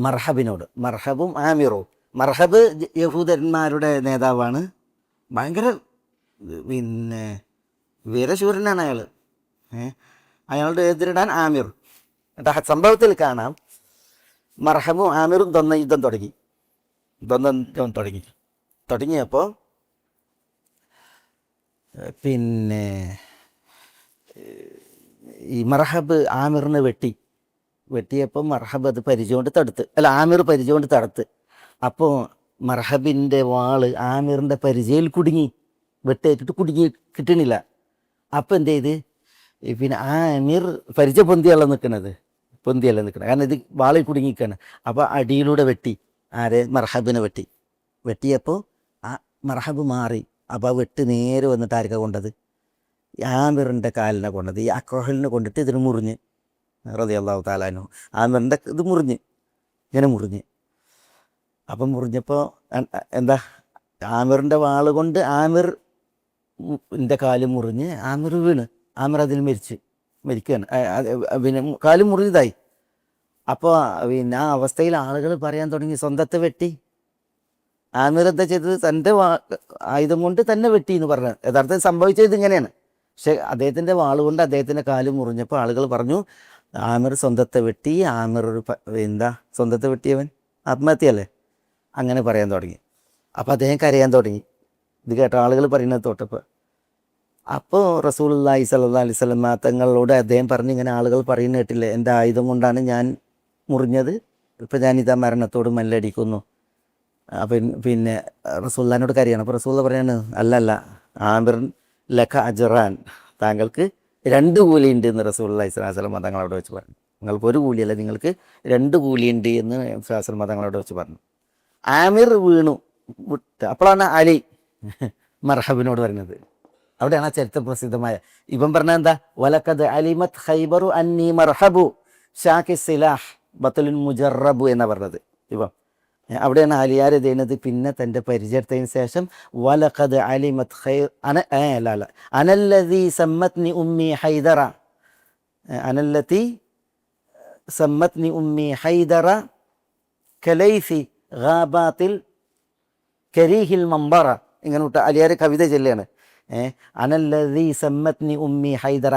മർഹബിനോട്. മർഹബും ആമിറും. മർഹബ് യഹൂദന്മാരുടെ നേതാവാണ്, ഭയങ്കര പിന്നെ വീരശൂരനാണ് അയാൾ. അയാളുടെ എതിരിടാൻ ആമിർ. എന്നിട്ട് സംഭവത്തിൽ കാണാം മർഹബും ആമിറും യുദ്ധം തുടങ്ങിയപ്പോൾ പിന്നെ ഈ മർഹബ് ആമിറിനെ വെട്ടിയപ്പോൾ മർഹബ് അത് ആമിർ പരിചയകൊണ്ട് തടുത്ത്. അപ്പോൾ മർഹബിൻ്റെ വാള് ആമിറിൻ്റെ പരിചയിൽ വെട്ടേറ്റിട്ട് കിട്ടണില്ല. അപ്പം എന്ത് ചെയ്ത് പിന്നെ ആമിർ പരിചയ പൊന്തിയല്ല നിൽക്കുന്നത്, കാരണം ഇത് വാളിൽ കുടുങ്ങിക്കാണ്. അപ്പോൾ അടിയിലൂടെ മർഹബിനെ വെട്ടിയപ്പോൾ ആ മർഹബ് മാറി. അപ്പോൾ വെട്ട് നേരെ വന്നിട്ട് ആർക്കാണ് കൊണ്ടത്? ആമിറിൻ്റെ കാലിനെ കൊണ്ടത്. ഈ അക്വഹലിനെ കൊണ്ടിട്ട് ഇതിന് മുറിഞ്ഞ് റളിയല്ലാഹു തആല അൻഹു ആമിറിൻ്റെ ഇത് ഇങ്ങനെ മുറിഞ്ഞ്. അപ്പം മുറിഞ്ഞപ്പോൾ എന്താ, ആമിറിൻ്റെ വാള് കൊണ്ട് ആമിറിൻ്റെ കാല് മുറിഞ്ഞ് ആമിർ വീണ്. ആമിർ അതിൽ മരിക്കുകയാണ്. പിന്നെ കാല് മുറിഞ്ഞതായി. അപ്പോൾ പിന്നെ ആ അവസ്ഥയിൽ ആളുകൾ പറയാൻ തുടങ്ങി സ്വന്തത്തെ വെട്ടി. ആമിർ എന്താ ചെയ്തത്? തൻ്റെ ആയുധം കൊണ്ട് തന്നെ വെട്ടി എന്ന് പറഞ്ഞത്. യഥാർത്ഥത്തിൽ സംഭവിച്ചത് ഇങ്ങനെയാണ്. പക്ഷെ അദ്ദേഹത്തിൻ്റെ വാളുകൊണ്ട് അദ്ദേഹത്തിൻ്റെ കാല് മുറിഞ്ഞപ്പോൾ ആളുകൾ പറഞ്ഞു ആമിർ സ്വന്തത്തെ വെട്ടി. ആമിർ സ്വന്തത്തെ വെട്ടിയവൻ ആത്മഹത്യയല്ലേ, അങ്ങനെ പറയാൻ തുടങ്ങി. അപ്പോൾ അദ്ദേഹം കരയാൻ തുടങ്ങി. ഇത് കേട്ട ആളുകൾ പറയുന്നത് തൊട്ടപ്പോൾ. അപ്പോൾ റസൂലുള്ളാഹി സ്വല്ലല്ലാഹു അലൈഹി വസല്ലം തങ്ങളോട് അദ്ദേഹം പറഞ്ഞു, ഇങ്ങനെ ആളുകൾ പറയുന്ന കേട്ടില്ലേ, എൻ്റെ ആയുധം കൊണ്ടാണ് ഞാൻ മുറിഞ്ഞത്, ഇപ്പം ഞാനിതാ മരണത്തോട് മല്ലടിക്കുന്നു. പിന്നെ റസൂലുള്ളാഹിനോട് കരയാണ്. അപ്പോൾ റസൂലുള്ള പറയാണ്, അല്ലല്ല, ആമിർ ലക അജ്റാൻ, താങ്കൾക്ക് 2 കൂലിയുണ്ട് എന്ന് റസൂലുള്ളാഹി സ്വല്ലല്ലാഹു അലൈഹി വസല്ലം തങ്ങൾ അവിടെ വെച്ച് പറഞ്ഞു. നിങ്ങൾക്ക് ഒരു കൂലിയല്ല, നിങ്ങൾക്ക് 2 കൂലിയുണ്ട് എന്ന് ശാസ്ത്ര തങ്ങളോട് വെച്ച് പറഞ്ഞു. ആമിർ വീണു വിട്ട്, അപ്പോഴാണ് അലി മർഹബിനോട് പറയുന്നത്. അവിടെയാണ് ആ ചരിത്ര പ്രസിദ്ധമായ ഇവൻ പറഞ്ഞ എന്താ, വലക്കത് അലിമത് ഖൈബറു അന്നി മർഹബു ഷാക്കി സിലാഹ് ബത്തുലുൻ മുജറബു എന്നാ പറഞ്ഞത്. ഇപ്പം അവിടെയാണ് അലിയാർ ചെയ്യുന്നത്. പിന്നെ തൻ്റെ പരിചയത്തിന് ശേഷം വലഖദ് അലിമത് അനല്ലദീ സമ്മത്നി ഉമ്മി ഹൈദറ അനല്ലത്തി സമ്മത്നി ഉമ്മി ഹൈദറ കലൈസി ഗാബാത്തിൽ കരീഹിൽ മമ്പറ. ഇങ്ങനെ വിട്ട അലിയാർ കവിത ചൊല്ലുകയാണ്. അനല്ലദീ സമ്മത്നി ഉമ്മി ഹൈദറ,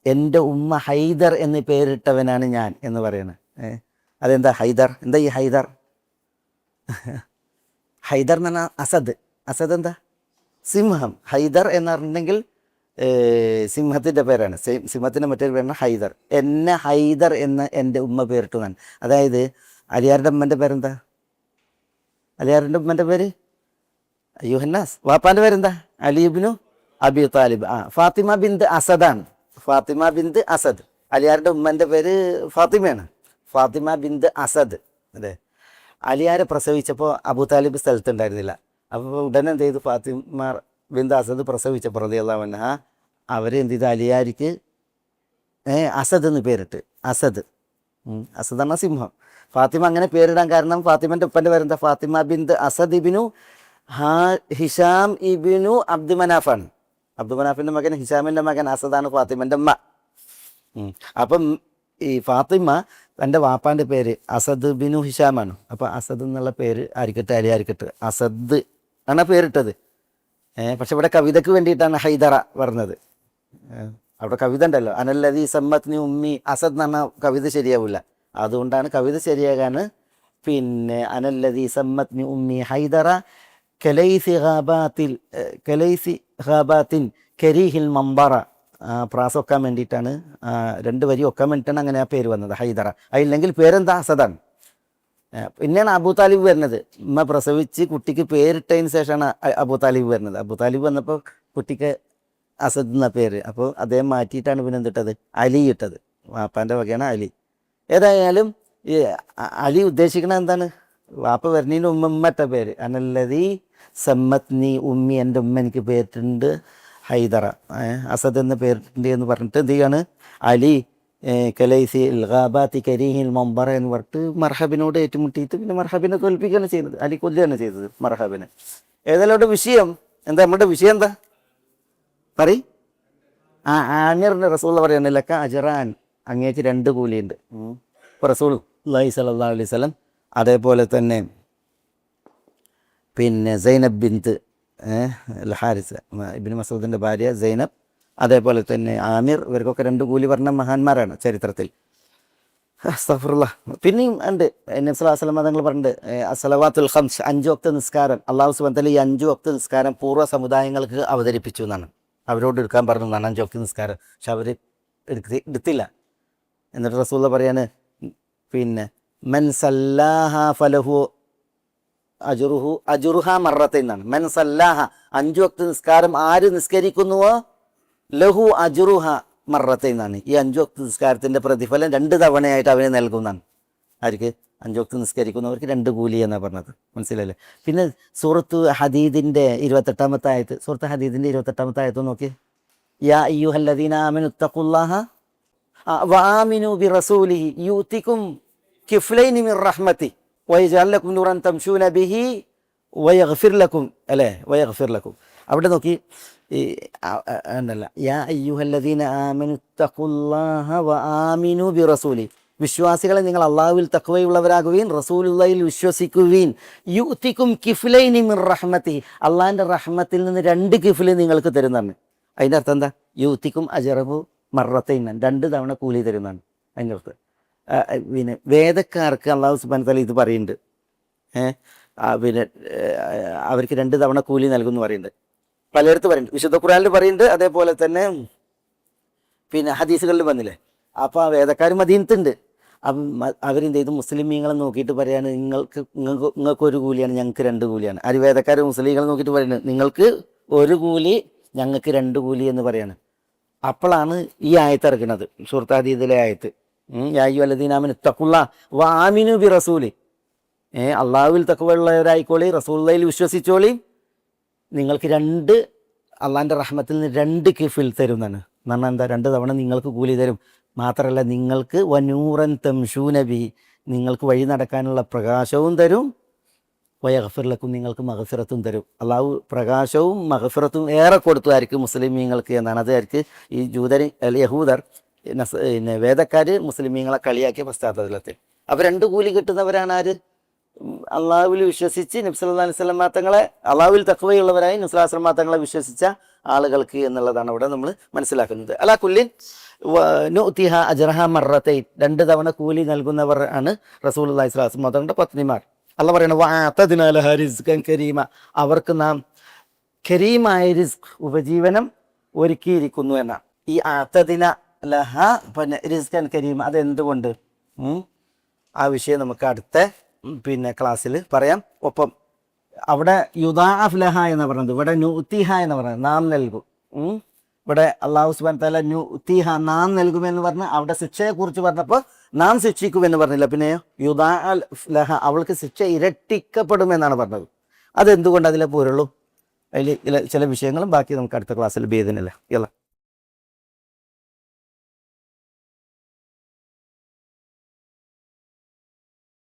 എൻ്റെ ഉമ്മ ഹൈദർ എന്ന് പേരിട്ടവനാണ് ഞാൻ എന്ന് പറയണത്. അതെന്താ ഹൈദർ? എന്താ ഈ ഹൈദർ? ഹൈദർ എന്ന് പറഞ്ഞാൽ അസദ്. അസദ് എന്താ? സിംഹം. ഹൈദർ എന്ന് പറഞ്ഞിട്ടുണ്ടെങ്കിൽ സിംഹത്തിൻ്റെ പേരാണ്. സിംഹത്തിൻ്റെ മറ്റൊരു പേരാണ് ഹൈദർ. എന്നെ ഹൈദർ എന്ന് എൻ്റെ ഉമ്മ പേരിട്ടു ഞാൻ. അതായത് അലിയാരുടെ ഉമ്മൻ്റെ പേരെന്താ? അലിയാറിൻ്റെ ഉമ്മൻ്റെ പേര് യുഹന്നാസ്. വാപ്പാൻ്റെ പേരെന്താ? അലിബിനു അബി താലിബ്. ഫാത്തിമ ബിന്ത് അസദാണ്. Fatima bint Asad. അലിയാരുടെ ഉമ്മൻ്റെ പേര് ഫാത്തിമയാണ്. Fatima bint Asad. അതെ. അലിയാരെ പ്രസവിച്ചപ്പോൾ അബൂ താലിബ് സ്ഥലത്തുണ്ടായിരുന്നില്ല. അപ്പോൾ ഉടനെ എന്ത് ചെയ്തു, ഫാത്തിമ ബിന്ത് അസദ് പ്രസവിച്ചപ്പോൾ റളിയല്ലാഹു അൻഹ അവരെന്ത് ചെയ്തു, അലിയാർക്ക് അസദ് എന്ന് പേരിട്ട്. അസദ്. അസദ് എന്ന സിംഹം. ഫാത്തിമ അങ്ങനെ പേരിടാൻ കാരണം ഫാത്തിമൻ്റെ ഉപ്പൻ്റെ പേരെന്താ? ഫാത്തിമ ബിന്ത് അസദ് ഇബിനു ഹിഷാം ഇബിനു അബ്ദു മനാഫാണ്. അബ്ദു മനാഫിൻ്റെ മകൻ ഹിഷാമിൻ്റെ മകൻ അസദാണ് ഫാത്തിമൻ്റെ ഉമ്മ. അപ്പം ഈ ഫാത്തിമ തൻ്റെ വാപ്പാൻ്റെ പേര് അസദ് ബിനു ഹിഷാമാണ്. അപ്പോൾ അസദ് എന്നുള്ള പേര് ആയിരിക്കട്ടെ, അലിയായിരിക്കട്ടെ, അസദ് ആണ് പേരിട്ടത്. പക്ഷെ ഇവിടെ കവിതയ്ക്ക് വേണ്ടിയിട്ടാണ് ഹൈദറ പറഞ്ഞത്. അവിടെ കവിത ഉണ്ടല്ലോ, അനല്ലദീ സമ്മത്നി ഉമ്മി അസദ് എന്ന് പറഞ്ഞാൽ കവിത ശരിയാവില്ല. അതുകൊണ്ടാണ് കവിത ശരിയാകാൻ പിന്നെ അനല്ലദീ സമ്മത്നി ഉമ്മി ഹൈദറ കലൈസി ഖാബാത്തിൻ കരീഹിൽ മമ്പറ. പ്രാസം ഒക്കാൻ വേണ്ടിയിട്ടാണ്, 2 വരി ഒക്കാൻ വേണ്ടിയിട്ടാണ് അങ്ങനെ ആ പേര് വന്നത് ഹൈദറ. അതില്ലെങ്കിൽ പേരെന്താ? അസദാണ്. പിന്നെയാണ് അബൂ താലിബ് വരുന്നത്. ഉമ്മ പ്രസവിച്ച് കുട്ടിക്ക് പേരിട്ടതിന് ശേഷമാണ് അബൂ താലിബ് വരുന്നത്. അബൂ താലിബ് വന്നപ്പോൾ കുട്ടിക്ക് അസദ് എന്ന പേര്. അപ്പോൾ അദ്ദേഹം മാറ്റിയിട്ടാണ് പിന്നെ എന്തിട്ടത്, അലി ഇട്ടത്. വാപ്പാൻ്റെ വകയാണ് അലി. ഏതായാലും ഈ അലി ഉദ്ദേശിക്കണത് എന്താണ്? വാപ്പ വരുന്നതിന് ഉമ്മമ്മറ്റ പേര്. അനല്ലദീ സമ്മത്നി ഉമ്മി, എൻ്റെ ഉമ്മ എനിക്ക് പേരിട്ടുണ്ട് ഹൈദറ, അസദ് എന്ന പേരിട്ടുണ്ട് എന്ന് പറഞ്ഞിട്ട് എന്ത് ചെയ്യാണ്, അലി കലൈസി ഗാബാത്തി കരീഹിൽ മമ്പറ എന്ന് പറഞ്ഞിട്ട് മർഹബിനോട് ഏറ്റുമുട്ടിയിട്ട് പിന്നെ മർഹബിനെ തോൽപ്പിക്കുകയാണ് ചെയ്യുന്നത്. അലി കൊല്ലുകയാണ് ചെയ്തത് മർഹബിനെ. ഏതായാലും വിഷയം എന്താ? നമ്മുടെ വിഷയം എന്താ പറയും? ആമിറിൻ്റെ റസൂൽ പറയുന്നത് ലക്ക അജറാൻ, അങ്ങേക്ക് 2 കൂലിയുണ്ട്. ഇപ്പോൾ റസൂൽ സ്വല്ലല്ലാഹു അലൈഹി വസല്ലം അതേപോലെ തന്നെ പിന്നെ സൈനബ് ബിന്ത് ഹാരിസ് ഇബ്നു മസ്ഊദിൻ്റെ ഭാര്യ സൈനബ്, അതേപോലെ തന്നെ ആമിർ, ഇവർക്കൊക്കെ 2 കൂലി പറഞ്ഞ മഹാന്മാരാണ് ചരിത്രത്തിൽ. അസ്തഗ്ഫിറുല്ലാഹ്. പിന്നെയും ഉണ്ട് നബി സല്ലല്ലാഹു അലൈഹി വസല്ലം തങ്ങൾ പറഞ്ഞിട്ട് അസ്സലവാത്തുൽ ഖംസ്, 5 വക്ത് നിസ്കാരം അല്ലാഹു സുബ്ഹാനഹു വ തആല ഈ 5 വക്ത് നിസ്കാരം പൂർവ്വ സമുദായങ്ങൾക്ക് അവതരിപ്പിച്ചു എന്നാണ്. അവരോട് എടുക്കാൻ പറഞ്ഞതാണ് 5 വക്ത് നിസ്കാരം. പക്ഷെ അവർ എടുത്തില്ല. എന്നിട്ട് റസൂൽ പറയാണ് പിന്നെ മൻ സല്ലാഹ ഫലഹു അജുറുഹ മറത്തൈൻ എന്നാണ്. മൻ സല്ലാഹ, 5 വക്ത് നിസ്കാരം ആര് നിസ്കരിക്കുന്നുവോ ലഹു അജുറുഹ മറത്തൈൻ എന്നാണ്. ഈ 5 വക്ത് നിസ്കാരത്തിൻ്റെ പ്രതിഫലം 2 തവണയായിട്ട് അവന് നൽകുന്നതാണ്. ആർക്ക്? 5 വക്ത് നിസ്കരിക്കുന്നവർക്ക് 2 കൂലി എന്നാണ് പറഞ്ഞത്. മനസ്സിലല്ലേ? പിന്നെ സൂറത്ത് ഹദീദിൻ്റെ 28-ാമത്തെ ആയത്ത്, സൂറത്ത് ഹദീദിൻ്റെ 28-ാമത്തെ ആയത്ത് നോക്കി. യാ അയ്യുഹല്ലദീന ആമനു ഇത്തഖുല്ലാഹ വആമിനു ബിറസൂലിഹി യുതികും കിഫ്ലൈനി മിർ റഹ്മതി വയജ്അൽ ലക്കും നൂറൻ തംശൂന ബിഹി വയഗ്ഫിർ ലക്കും. അല്ലേ? വയഗ്ഫിർ ലക്കും. അവിടെ നോക്കി, എന്നല്ല, യാ അയ്യുഹല്ലദീന ആമനു ഇത്തഖുല്ലാഹ വആമിനു ബിറസൂലി, വിശ്വാസികളെ നിങ്ങൾ അള്ളാഹുവിൽ തഖ്വയുള്ളവരാകുവീൻ, റസൂലുള്ളാഹിൽ വിശ്വസിക്കുവീൻ. യുതികും കിഫ്ലൈനി മിർ റഹ്മതി, അള്ളാഹിൻ്റെ റഹ്മത്തിൽ നിന്ന് 2 കിഫ്ല് നിങ്ങൾക്ക് തരുന്നതാണ്. അതിൻ്റെ അർത്ഥം എന്താ? യുതികും അജറബു മറത്തൈൻ, 2 തവണ കൂലി തരുന്നതാണ് അതിൻ്റെ അർത്ഥം. പിന്നെ വേദക്കാർക്ക് അള്ളാഹു സുബ്ഹാനഹു വ തആല ഇത് പറയുന്നുണ്ട്. പിന്നെ അവർക്ക് 2 തവണ കൂലി നൽകുമെന്ന് പറയുന്നുണ്ട്. പലയിടത്ത് പറയുന്നുണ്ട്. വിശുദ്ധ ഖുർആനിൽ പറയുന്നുണ്ട്. അതേപോലെ തന്നെ പിന്നെ ഹദീസുകളിൽ വന്നില്ലേ. അപ്പോൾ ആ വേദക്കാർ മദീനത്തുണ്ട്. അപ്പം അവരെന്ത് ചെയ്തു, മുസ്ലിമീങ്ങളെ നോക്കിയിട്ട് പറയാണ് നിങ്ങൾക്ക് 1 കൂലിയാണ്, ഞങ്ങൾക്ക് 2 കൂലിയാണ്. വേദക്കാർ മുസ്ലിങ്ങളെ നോക്കിയിട്ട് പറയുന്നത് നിങ്ങൾക്ക് 1 കൂലി, ഞങ്ങൾക്ക് 2 കൂലി എന്ന് പറയാണ്. അപ്പോഴാണ് ഈ ആയത്ത് ഇറക്കുന്നത്, സൂറത്ത് ഹദീദിലെ ആയത്ത്. യായു അല്ലദീനാമിന് തക്കുള്ള വാമിനു ബി റസൂലി, അള്ളാഹുവിൽ തക്കുവയുള്ളവരായിക്കോളി, റസൂലുള്ളാഹിൽ വിശ്വസിച്ചോളി, നിങ്ങൾക്ക് അള്ളാഹിൻ്റെ റഹ്മത്തിൽ നിന്ന് 2 കിഫിൽ തരും എന്നാണ്. എന്ന് പറഞ്ഞാൽ എന്താ, 2 തവണ നിങ്ങൾക്ക് കൂലി തരും. മാത്രമല്ല നിങ്ങൾക്ക് വനൂറൻ തംഷൂനബി, നിങ്ങൾക്ക് വഴി നടക്കാനുള്ള പ്രകാശവും തരും. വയഗ്ഫിർലക്കും, നിങ്ങൾക്ക് മഗ്ഫിറത്തും തരും. അള്ളാഹു പ്രകാശവും മഗ്ഫിറത്തും ഏറെ കൊടുത്തതായിരിക്കും മുസ്ലിമീങ്ങൾക്ക് എന്നാണ്. അതായിരിക്കും ഈ യഹൂദർ പിന്നെ വേദക്കാർ മുസ്ലിമീങ്ങളെ കളിയാക്കിയ പശ്ചാത്തലത്തിൽ. അപ്പോൾ 2 കൂലി കിട്ടുന്നവരാണ് ആര്? അള്ളാഹുവിൽ വിശ്വസിച്ച് നബി സല്ലല്ലാഹു അലൈഹി വസല്ലം തങ്ങളെ, അള്ളാഹുവിൽ തഖ്വയുള്ളവരായി നബി സല്ലല്ലാഹു അലൈഹി വസല്ലം തങ്ങളെ വിശ്വസിച്ച ആളുകൾക്ക് എന്നുള്ളതാണ് ഇവിടെ നമ്മൾ മനസ്സിലാക്കുന്നത്. അലാ കുല്ലിൻ നുഅ്തിഹ അജ്റഹ മർറതൈൻ, 2 തവണ കൂലി നൽകുന്നവർ ആണ് റസൂലുള്ളാഹി സ്വല്ലല്ലാഹു അലൈഹി വസല്ലം തങ്ങളുടെ പത്നിമാർ. അള്ളാഹ് പറയണ വഅതദ്നാ ലഹാ റിസ്കൻ കരീമ, അവർക്ക് നാം കരീമായ റിസ്ക്, ഉപജീവനം ഒരുക്കിയിരിക്കുന്നു എന്നാണ്. ഈ അഅതദ്ന ലഹ പിന്നെ റിസ്കൻ കരീമ, അതെന്തുകൊണ്ട്? ആ വിഷയം നമുക്ക് അടുത്ത ക്ലാസ്സിൽ പറയാം. ഒപ്പം അവിടെ യുദാഅഫ് ലഹ എന്ന് പറയുന്നത്, ഇവിടെ നുഅ്തിഹ എന്ന് പറയുന്നത് നാം നൽകും. ഇവിടെ അല്ലാഹു സുബ്ഹാനഹു വ തആല നുഅ്തിഹ, നാം നൽകുമെന്ന് പറഞ്ഞ് അവിടെ ശിക്ഷയെക്കുറിച്ച് പറഞ്ഞപ്പോൾ നാം ശിക്ഷിക്കുമെന്ന് പറഞ്ഞില്ല, പിന്നെ യുദാഅഫ് ലഹ, അവൾക്ക് ശിക്ഷ ഇരട്ടിക്കപ്പെടുമെന്നാണ് പറഞ്ഞത്. അതെന്തുകൊണ്ട്? അതിലെ പൊരുളും അതിൽ ചില വിഷയങ്ങളും ബാക്കി നമുക്ക് അടുത്ത ക്ലാസ്സിൽ ബിഇദ്നില്ലാഹ്.